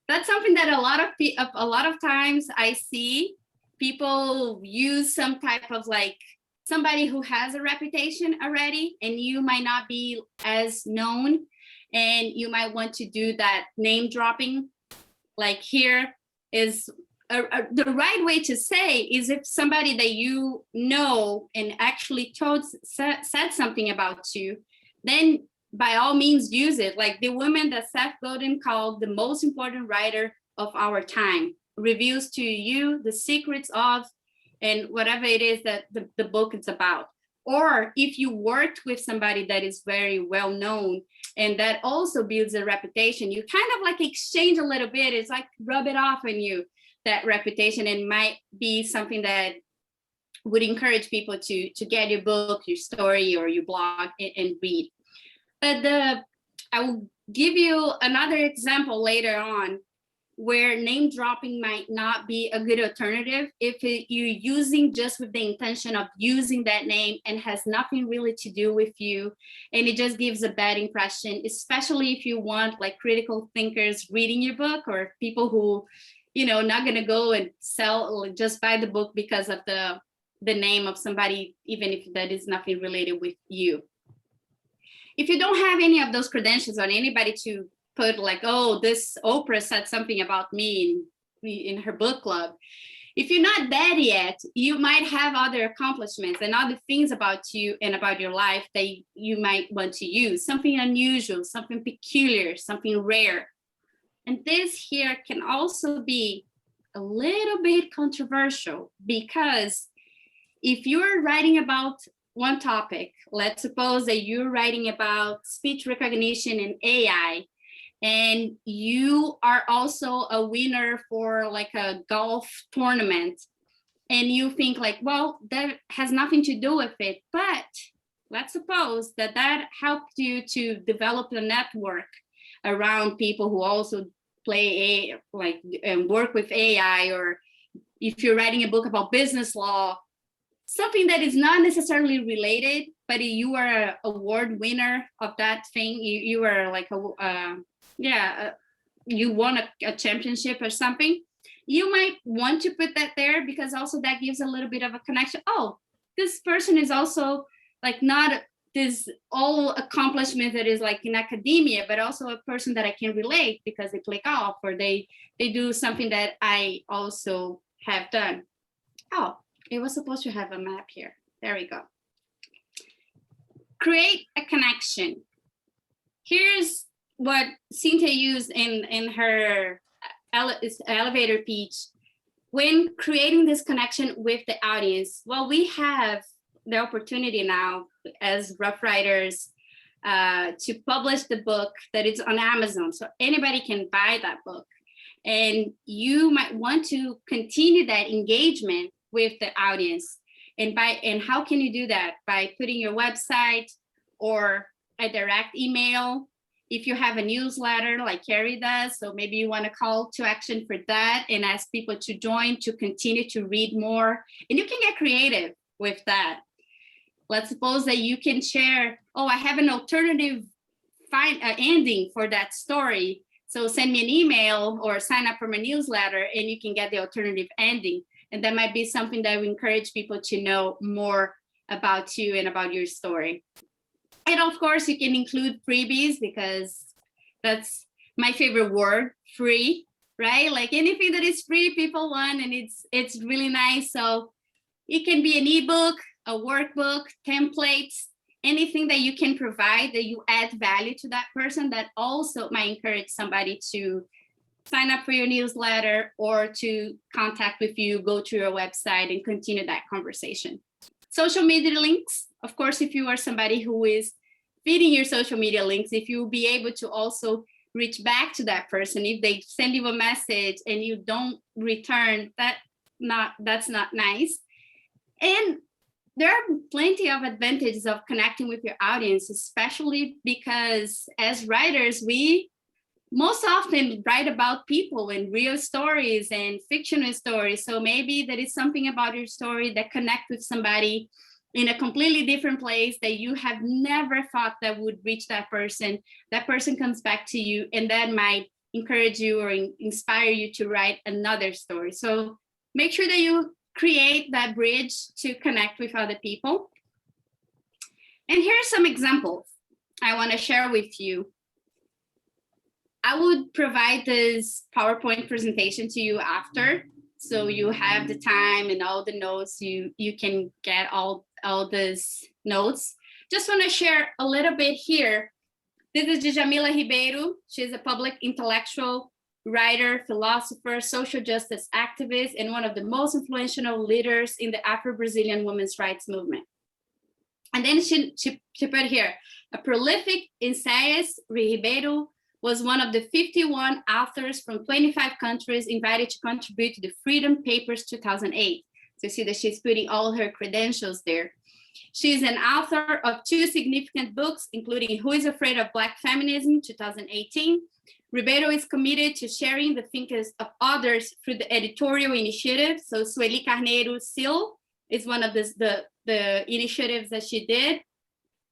That's something that a lot of times I see people use some type of somebody who has a reputation already, and you might not be as known, and you might want to do that name dropping. Like here is the right way to say is if somebody that you know and actually said something about you, then by all means use it. Like the woman that Seth Godin called the most important writer of our time, reveals to you the secrets of, and whatever it is that the book is about. Or if you worked with somebody that is very well known and that also builds a reputation, you kind of exchange a little bit. It's like rub it off on you, that reputation, and might be something that would encourage people to get your book, your story, or your blog and read. But I will give you another example later on where name dropping might not be a good alternative if you're using just with the intention of using that name and has nothing really to do with you, and it just gives a bad impression, especially if you want like critical thinkers reading your book, or people who, you know, not gonna go and sell, just buy the book because of the name of somebody, even if that is nothing related with you. If you don't have any of those credentials or anybody to put like, oh, this Oprah said something about me in her book club. If you're not that yet, you might have other accomplishments and other things about you and about your life that you might want to use, something unusual, something peculiar, something rare. And this here can also be a little bit controversial, because if you're writing about one topic, let's suppose that you're writing about speech recognition and AI, and you are also a winner for like a golf tournament, and you think like, well, that has nothing to do with it. But let's suppose that that helped you to develop a network around people who also play and work with AI, or if you're writing a book about business law, something that is not necessarily related, but you are an award winner of that thing. You are like you won a championship or something. You might want to put that there, because also that gives a little bit of a connection. Oh, this person is also like not this all accomplishment that is like in academia, but also a person that I can relate because they play golf, or they do something that I also have done. Oh, it was supposed to have a map here. There we go. Create a connection. Here's what Cynthia used in her elevator pitch. When creating this connection with the audience, well, we have the opportunity now as Rough Riders to publish the book that is on Amazon. So anybody can buy that book. And you might want to continue that engagement with the audience. And how can you do that? By putting your website or a direct email. If you have a newsletter like Carrie does, so maybe you want a call to action for that and ask people to join to continue to read more. And you can get creative with that. Let's suppose that you can share, oh, I have an alternative ending for that story. So send me an email or sign up for my newsletter and you can get the alternative ending. And that might be something that we encourage people to know more about you and about your story. And of course, you can include freebies, because that's my favorite word, free, right? Like anything that is free, people want, and it's really nice. So it can be an ebook, a workbook, templates, anything that you can provide that you add value to that person, that also might encourage somebody to sign up for your newsletter or to contact with you, go to your website and continue that conversation. Social media links, of course, if you are somebody who is feeding your social media links, if you'll be able to also reach back to that person, if they send you a message and you don't return, that's not nice. And there are plenty of advantages of connecting with your audience, especially because as writers, we most often write about people and real stories and fictional stories. So maybe there is something about your story that connects with somebody in a completely different place that you have never thought that would reach that person. That person comes back to you, and that might encourage you or inspire you to write another story. So make sure that you create that bridge to connect with other people. And here are some examples I want to share with you. I would provide this PowerPoint presentation to you after, so you have the time and all the notes, you can get all these notes. Just want to share a little bit here. This is Djamila Ribeiro. She's a public intellectual, writer, philosopher, social justice activist, and one of the most influential leaders in the Afro-Brazilian women's rights movement. And then she put here, a prolific essayist, Ribeiro was one of the 51 authors from 25 countries invited to contribute to the Freedom Papers 2008. So you see that she's putting all her credentials there. She's an author of 2 significant books, including Who is Afraid of Black Feminism, 2018, Ribeiro is committed to sharing the thinkers of others through the editorial initiative. So Sueli Carneiro Sil is one of the initiatives that she did.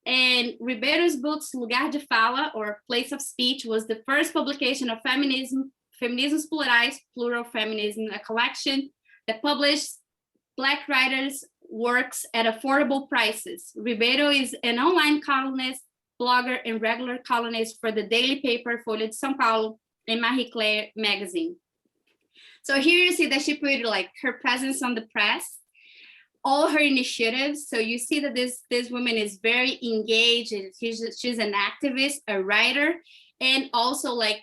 And Ribeiro's books, Lugar de Fala, or Place of Speech, was the first publication of Feminismos Plurais, Plural Feminism, a collection that published Black writers' works at affordable prices. Ribeiro is an online columnist, blogger, and regular columnist for the daily paper Folha de São Paulo and Marie Claire magazine. So here you see that she put like her presence on the press, all her initiatives. So you see that this woman is very engaged, and she's an activist, a writer, and also like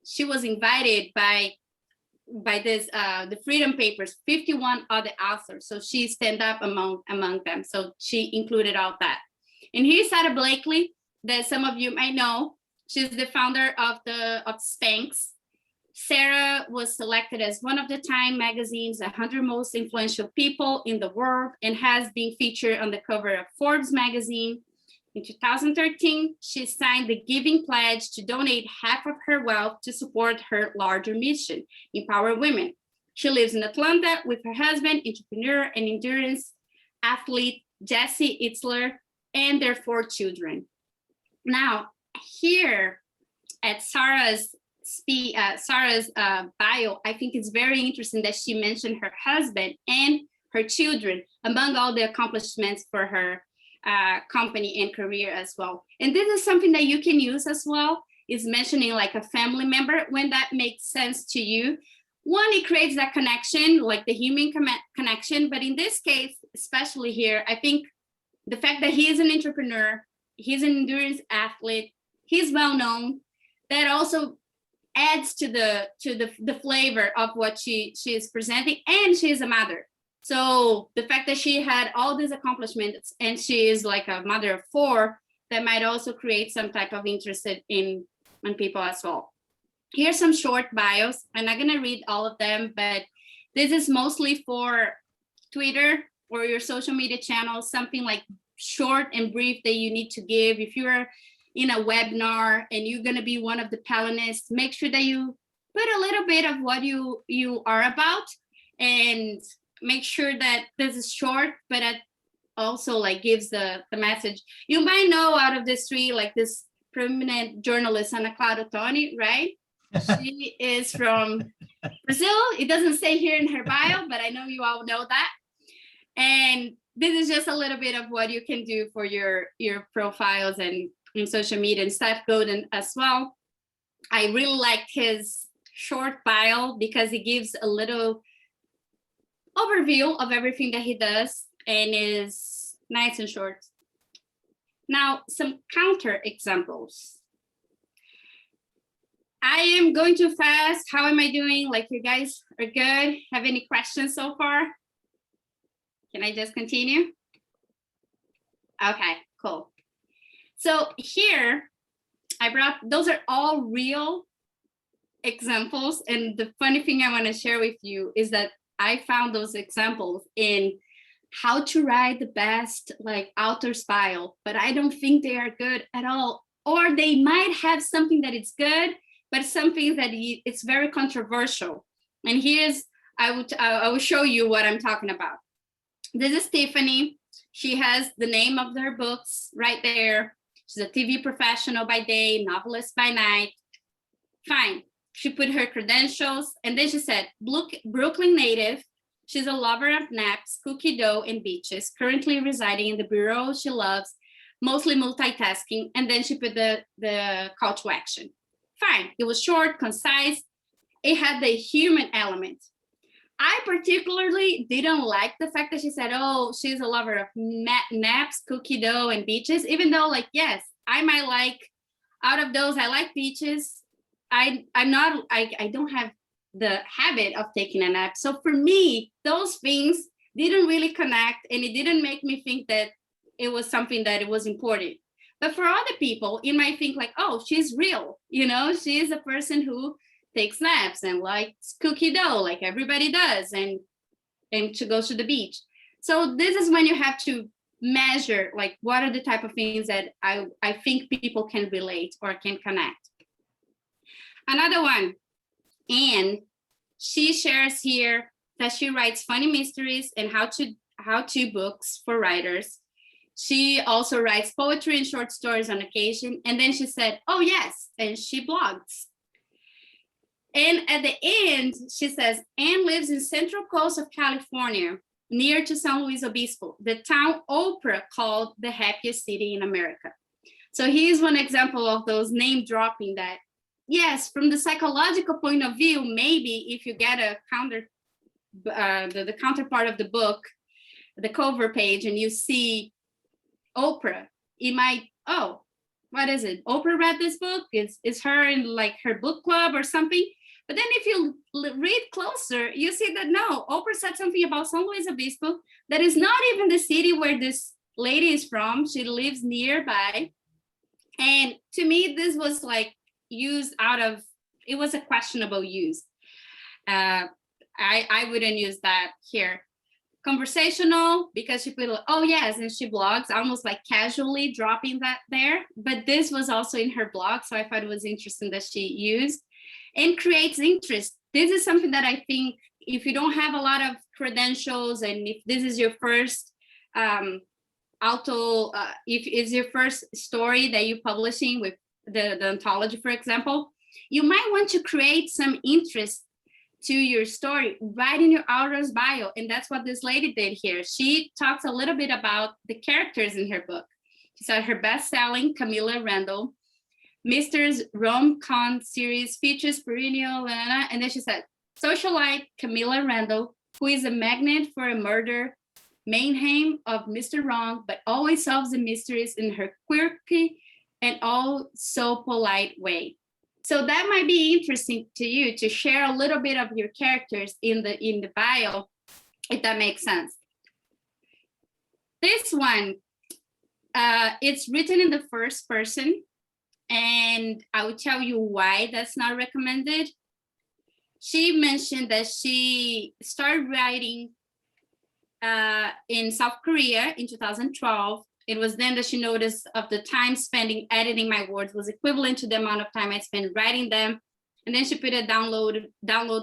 she was invited by this the Freedom Papers, 51 other authors. So she stand up among them. So she included all that. And here's Sarah Blakely, that some of you might know. She's the founder of Spanx. Sarah was selected as one of the Time magazine's 100 most influential people in the world and has been featured on the cover of Forbes magazine. In 2013, she signed the Giving Pledge to donate half of her wealth to support her larger mission, empower women. She lives in Atlanta with her husband, entrepreneur and endurance athlete Jesse Itzler, and their 4 children. Now, here at Sarah's bio, I think it's very interesting that she mentioned her husband and her children among all the accomplishments for her company and career as well. And this is something that you can use as well, is mentioning like a family member when that makes sense to you. One, it creates that connection, like the human connection. But in this case, especially here, I think the fact that he is an entrepreneur, he's an endurance athlete, he's well known, that also adds to the flavor of what she is presenting, and she is a mother. So the fact that she had all these accomplishments and she is like a mother of 4, that might also create some type of interest in people as well. Here's some short bios. I'm not gonna read all of them, but this is mostly for Twitter or your social media channels, something like short and brief that you need to give. If you're in a webinar and you're going to be one of the panelists, make sure that you put a little bit of what you are about, and make sure that this is short, but it also like gives the message. You might know out of this 3, like this prominent journalist, Ana Clara Toni, right? She is from Brazil. It doesn't say here in her bio, but I know you all know that. And this is just a little bit of what you can do for your profiles and in social media. And Seth Godin as well. I really like his short bio because it gives a little overview of everything that he does and is nice and short. Now, some counter examples. I am going too fast. How am I doing? Like, you guys are good? Have any questions so far? Can I just continue? Okay, cool. So here, I brought, those are all real examples. And the funny thing I want to share with you is that I found those examples in how to write the best like author's bio, but I don't think they are good at all. Or they might have something that is good, but something that it's very controversial. And here's, I will show you what I'm talking about. This is Tiffany. She has the name of her books right there. She's a TV professional by day, novelist by night. Fine. She put her credentials, and then she said, Brooklyn native. She's a lover of naps, cookie dough, and beaches, currently residing in the bureau she loves, mostly multitasking. And then she put the call to action. Fine. It was short, concise. It had the human element. I particularly didn't like the fact that she said, oh, she's a lover of naps, cookie dough, and beaches, even though, like, yes, I might like, out of those, I like beaches. I don't have the habit of taking a nap. So for me, those things didn't really connect, and it didn't make me think that it was something that it was important. But for other people, it might think like, oh, she's real. You know, she is a person who takes naps and likes cookie dough like everybody does, and to go to the beach. So this is when you have to measure like what are the type of things that I think people can relate or can connect. Another one, Anne, she shares here that she writes funny mysteries and how-to books for writers. She also writes poetry and short stories on occasion. And then she said, oh yes, and she blogs. And at the end, she says, Anne lives in Central Coast of California, near to San Luis Obispo, the town Oprah called the happiest city in America. So here's one example of those name dropping that, yes, from the psychological point of view, maybe if you get a the counterpart of the book, the cover page, and you see Oprah, it might, oh, what is it? Oprah read this book? Is her in like her book club or something? But then if you read closer, you see that no, Oprah said something about San Luis Obispo that is not even the city where this lady is from. She lives nearby. And to me, this was like used out of, it was a questionable use. I wouldn't use that here. Conversational, because she put, oh yes, and she blogs, almost like casually dropping that there. But this was also in her blog, so I thought it was interesting that she used. And creates interest. This is something that I think if you don't have a lot of credentials, and if this is your first if it's your first story that you're publishing with the anthology, for example, you might want to create some interest to your story, write in your author's bio. And that's what this lady did here. She talks a little bit about the characters in her book. She said her best-selling Camilla Randall, Mr. Rom-Com series features perennial, and then she said, socialite Camilla Randall, who is a magnet for a murder mayhem of Mr. Wrong, but always solves the mysteries in her quirky and all so polite way. So that might be interesting to you to share a little bit of your characters in the bio, if that makes sense. This one, it's written in the first person. And I will tell you why that's not recommended. She mentioned that she started writing in South Korea in 2012. It was then that she noticed of the time spending editing my words was equivalent to the amount of time I spent writing them. And then she put a download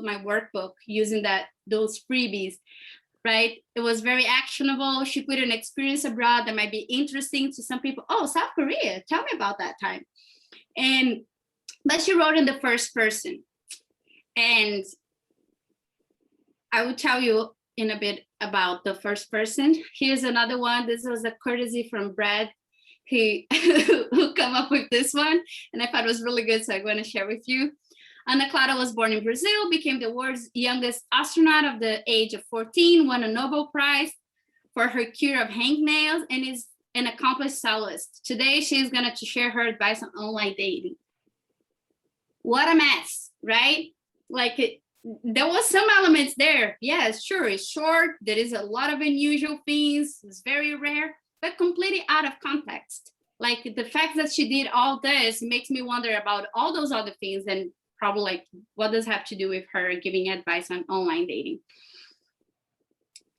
my workbook using those freebies, right? It was very actionable. She put an experience abroad that might be interesting to some people. Oh, South Korea, tell me about that time. But she wrote in the first person. And I will tell you in a bit about the first person. Here's another one. This was a courtesy from Brad, who come up with this one. And I thought it was really good, so I'm going to share with you. Ana Clara was born in Brazil, became the world's youngest astronaut of the age of 14, won a Nobel Prize for her cure of hangnails, and is an accomplished soloist. Today, she's going to share her advice on online dating. What a mess, right? Like, there was some elements there. Yes, sure, it's short. There is a lot of unusual things. It's very rare, but completely out of context. Like, the fact that she did all this makes me wonder about all those other things, and probably like, what does have to do with her giving advice on online dating?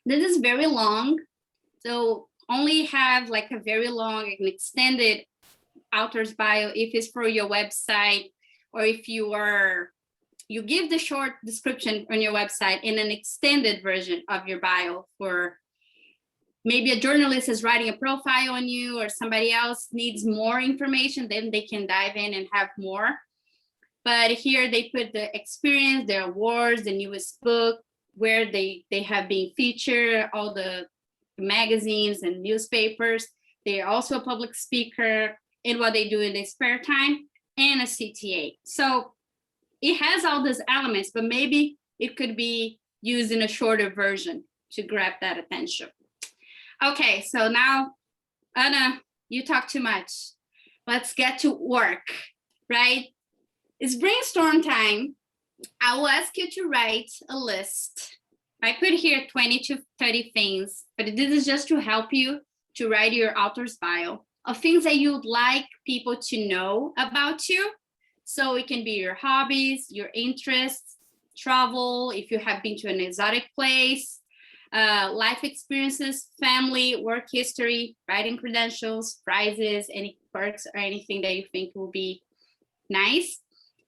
This is very long, so only have like a very long and extended author's bio if it's for your website, or if you give the short description on your website in an extended version of your bio for maybe a journalist is writing a profile on you, or somebody else needs more information, then they can dive in and have more. But here they put the experience, their awards, the newest book, where they have been featured, all the magazines and newspapers. They are also a public speaker in what they do in their spare time, and a CTA. So it has all these elements, but maybe it could be used in a shorter version to grab that attention. Okay, so now, Anna, you talk too much. Let's get to work, right? It's brainstorm time. I will ask you to write a list. I put here 20 to 30 things, but this is just to help you to write your author's bio of things that you'd like people to know about you. So it can be your hobbies, your interests, travel, if you have been to an exotic place, life experiences, family, work history, writing credentials, prizes, any perks or anything that you think will be nice.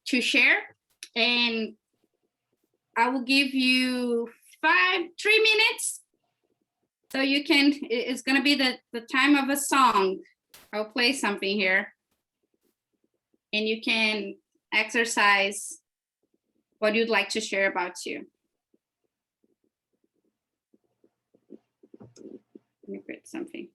to share, and I will give you 3 minutes. So you can, it's gonna be the time of a song. I'll play something here. And you can exercise what you'd like to share about you. Let me put something.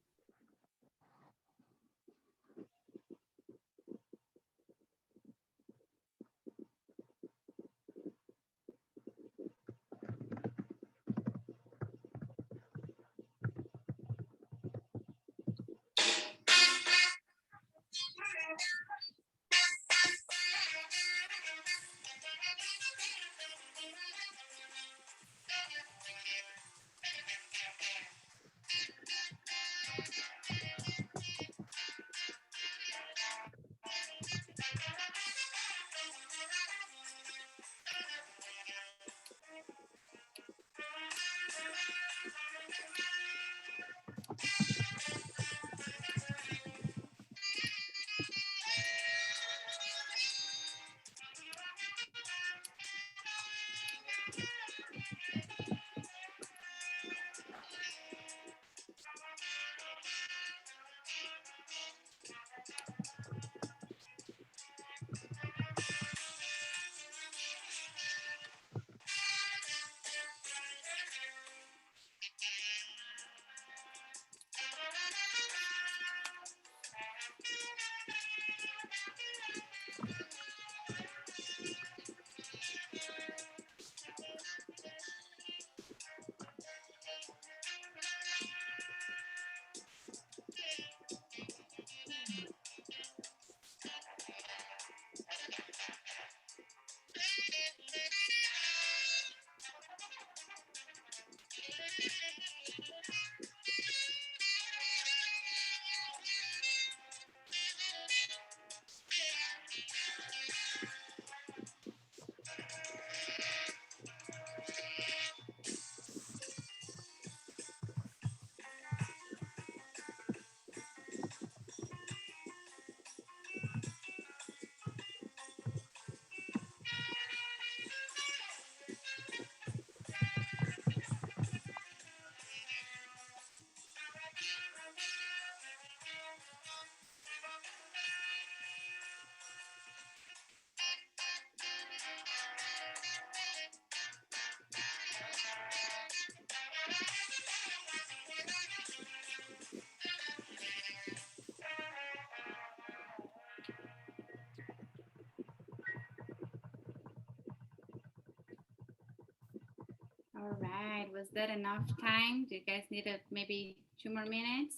All right, was that enough time? Do you guys need maybe 2 more minutes?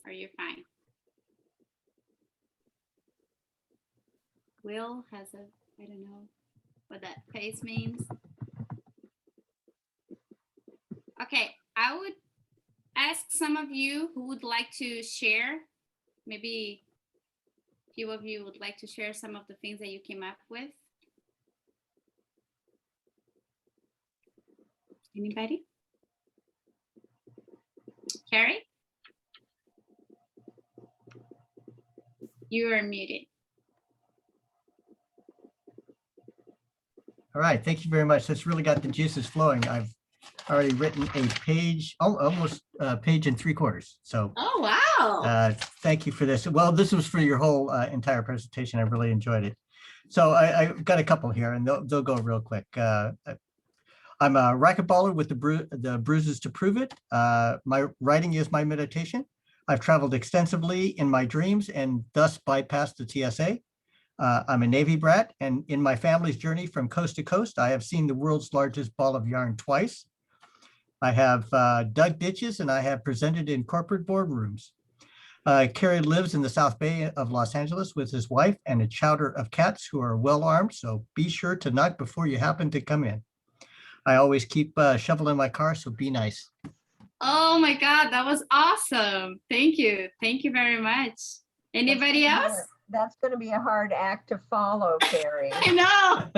Are you fine? Will has I don't know what that face means. Okay, I would ask some of you who would like to share. Maybe a few of you would like to share some of the things that you came up with. Anybody? Carrie? You are muted. All right, thank you very much. That's really got the juices flowing. I've already written a page, almost a page and 3/4. So Oh, wow. thank you for this. Well, this was for your whole entire presentation. I really enjoyed it. So I've got a couple here and they'll go real quick. I'm a racquetballer with the bruises to prove it. My writing is my meditation. I've traveled extensively in my dreams and thus bypassed the TSA. I'm a Navy brat, and in my family's journey from coast to coast, I have seen the world's largest ball of yarn twice. I have dug ditches and I have presented in corporate boardrooms. Kerry lives in the South Bay of Los Angeles with his wife and a chowder of cats who are well armed, so be sure to knock before you happen to come in. I always keep a shovel in my car, so be nice. Oh my God, that was awesome. Thank you. Thank you very much. Anybody else? That's going to be a hard act to follow, Carrie. I know.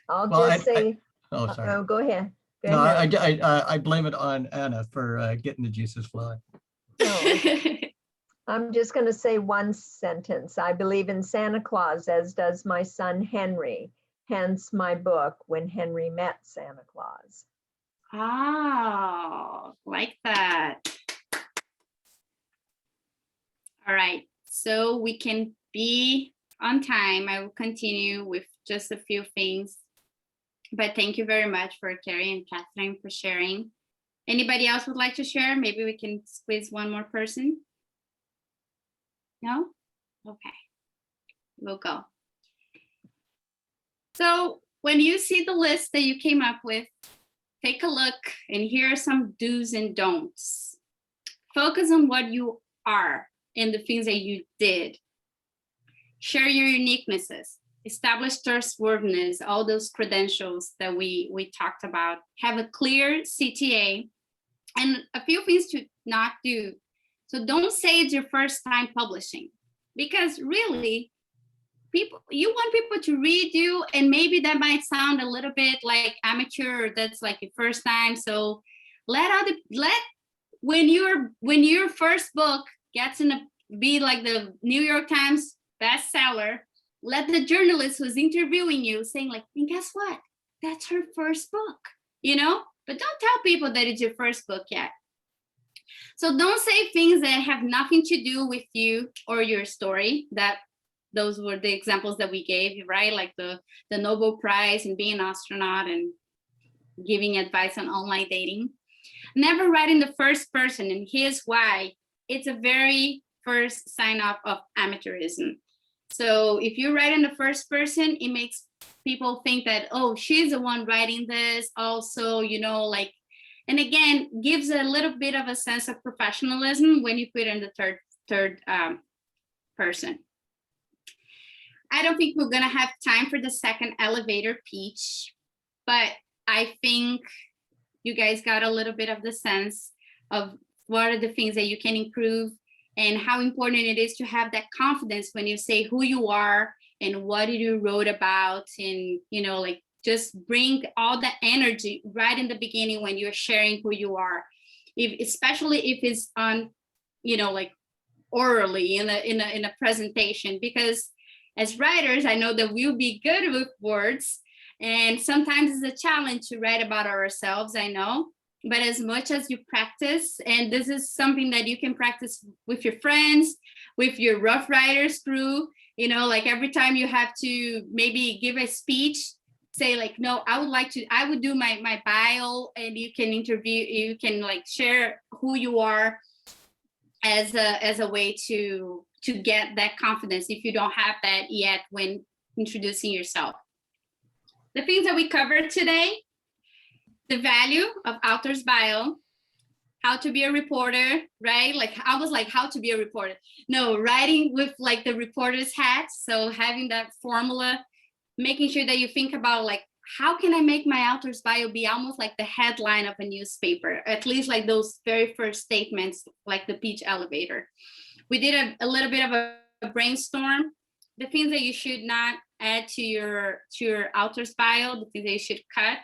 I'll Well, just say, Oh, sorry. oh, go ahead. Go No, ahead. I blame it on Anna for getting the juices flowing. I'm just going to say one sentence. I believe in Santa Claus, as does my son Henry. Hence my book, When Henry Met Santa Claus. Oh, like that. All right, so we can be on time. I will continue with just a few things. But thank you very much for Carrie and Catherine for sharing. Anybody else would like to share? Maybe we can squeeze one more person. No? Okay, we'll go. So when you see the list that you came up with, take a look, and here are some do's and don'ts. Focus on what you are and the things that you did. Share your uniquenesses. Establish trustworthiness, all those credentials that we talked about. Have a clear CTA and a few things to not do. So don't say it's your first time publishing, because really, you want people to read you, and maybe that might sound a little bit like amateur, or that's like your first time. So when your first book gets be like the New York Times bestseller, let the journalist who's interviewing you saying like, and guess what? That's her first book, you know? But don't tell people that it's your first book yet. So don't say things that have nothing to do with you or your story. Those were the examples that we gave, right? Like the Nobel Prize and being an astronaut and giving advice on online dating. Never write in the first person, and here's why. It's a very first sign of amateurism. So if you write in the first person, it makes people think that, oh, she's the one writing this also, you know, like, and again, gives a little bit of a sense of professionalism when you put in the third person. I don't think we're gonna have time for the second elevator pitch, but I think you guys got a little bit of the sense of what are the things that you can improve and how important it is to have that confidence when you say who you are and what you wrote about, and, you know, like just bring all the energy right in the beginning when you're sharing who you are, especially if it's on, you know, like orally in a presentation, because as writers, I know that we'll be good with words, and sometimes it's a challenge to write about ourselves, I know. But as much as you practice, and this is something that you can practice with your friends, with your Rough Riders crew, you know, like every time you have to maybe give a speech, say like, no, I would do my bio, and you can like share who you are as a way to get that confidence if you don't have that yet when introducing yourself. The things that we covered today: the value of author's bio, how to be a reporter, right? Like I was like, how to be a reporter. No, writing with like the reporter's hat. So having that formula, making sure that you think about like, how can I make my author's bio be almost like the headline of a newspaper, at least like those very first statements, like the pitch elevator. We did a little bit of a brainstorm, the things that you should not add to your author's bio, the things that you should cut.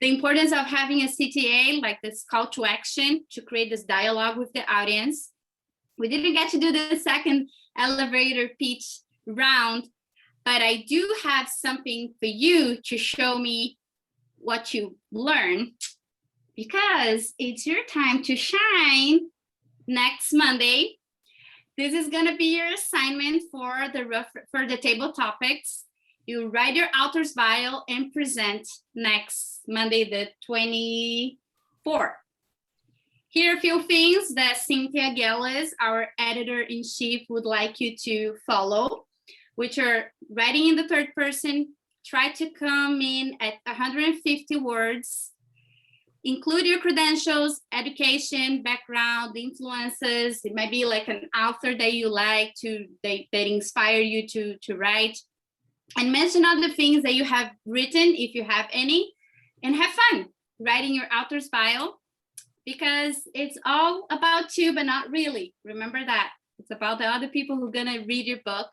The importance of having a CTA, like this call to action, to create this dialogue with the audience. We didn't get to do the second elevator pitch round, but I do have something for you to show me what you learned, because it's your time to shine next Monday. This is gonna be your assignment for the table topics. You write your author's bio and present next Monday, the 24th. Here are a few things that Cynthia Gillis, our editor-in-chief, would like you to follow, which are writing in the third person. Try to come in at 150 words. Include your credentials, education, background, influences. It might be like an author that you like that inspire you to write. And mention other things that you have written, if you have any, and have fun writing your author's bio, because it's all about you, but not really. Remember that. It's about the other people who are gonna read your book.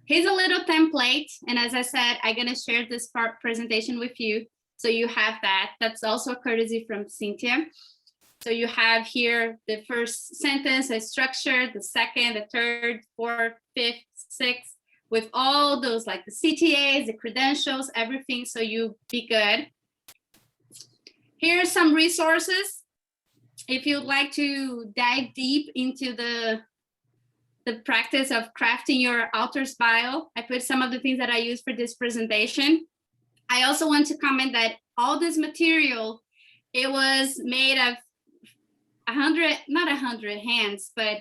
Here's a little template. And as I said, I'm gonna share this presentation with you, so you have that. That's also a courtesy from Cynthia. So you have here the first sentence, a structure, the second, the third, fourth, fifth, sixth, with all those like the CTAs, the credentials, everything, so you be good. Here are some resources. If you'd like to dive deep into the practice of crafting your author's bio, I put some of the things that I use for this presentation. I also want to comment that all this material, it was made of 100 hands, but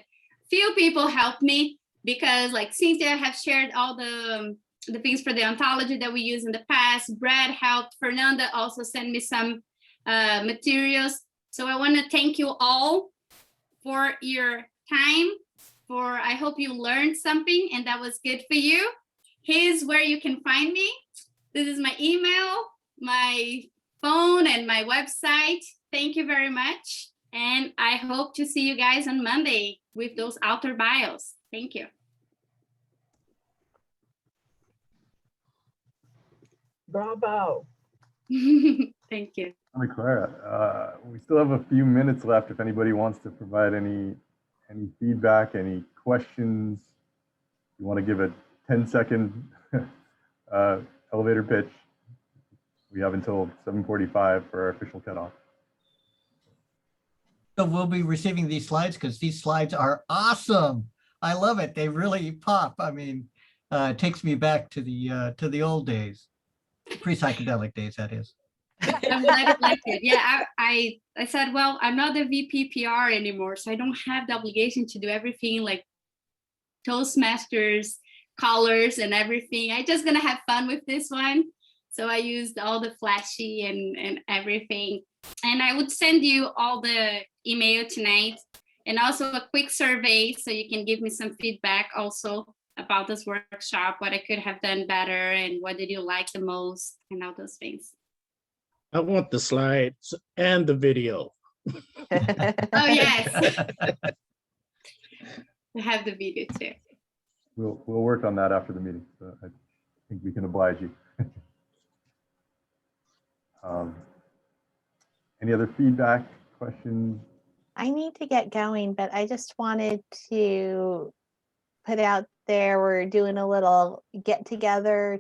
few people helped me, because like Cynthia have shared all the things for the ontology that we use in the past. Brad helped. Fernanda also sent me some materials. So I want to thank you all for your time. I hope you learned something and that was good for you. Here's where you can find me. This is my email, my phone, and my website. Thank you very much. And I hope to see you guys on Monday with those author bios. Thank you. Bravo. Thank you. Ana Clara, we still have a few minutes left if anybody wants to provide any feedback, any questions. You want to give a 10-second elevator pitch. We have until 7:45 for our official cutoff. So we'll be receiving these slides because these slides are awesome. I love it. They really pop. I mean, it takes me back to the old days, pre-psychedelic days, that is. I'm glad you liked it. Yeah, I said, well, I'm not the VP PR anymore, so I don't have the obligation to do everything like Toastmasters, colors, and everything. I'm just gonna have fun with this one. So I used all the flashy and everything. And I would send you all the email tonight, and also a quick survey so you can give me some feedback also about this workshop, what I could have done better and what did you like the most and all those things. I want the slides and the video. Oh, yes. I have the video too. We'll work on that after the meeting. So I think we can oblige you. Any other feedback, questions? I need to get going, but I just wanted to put out there, we're doing a little get together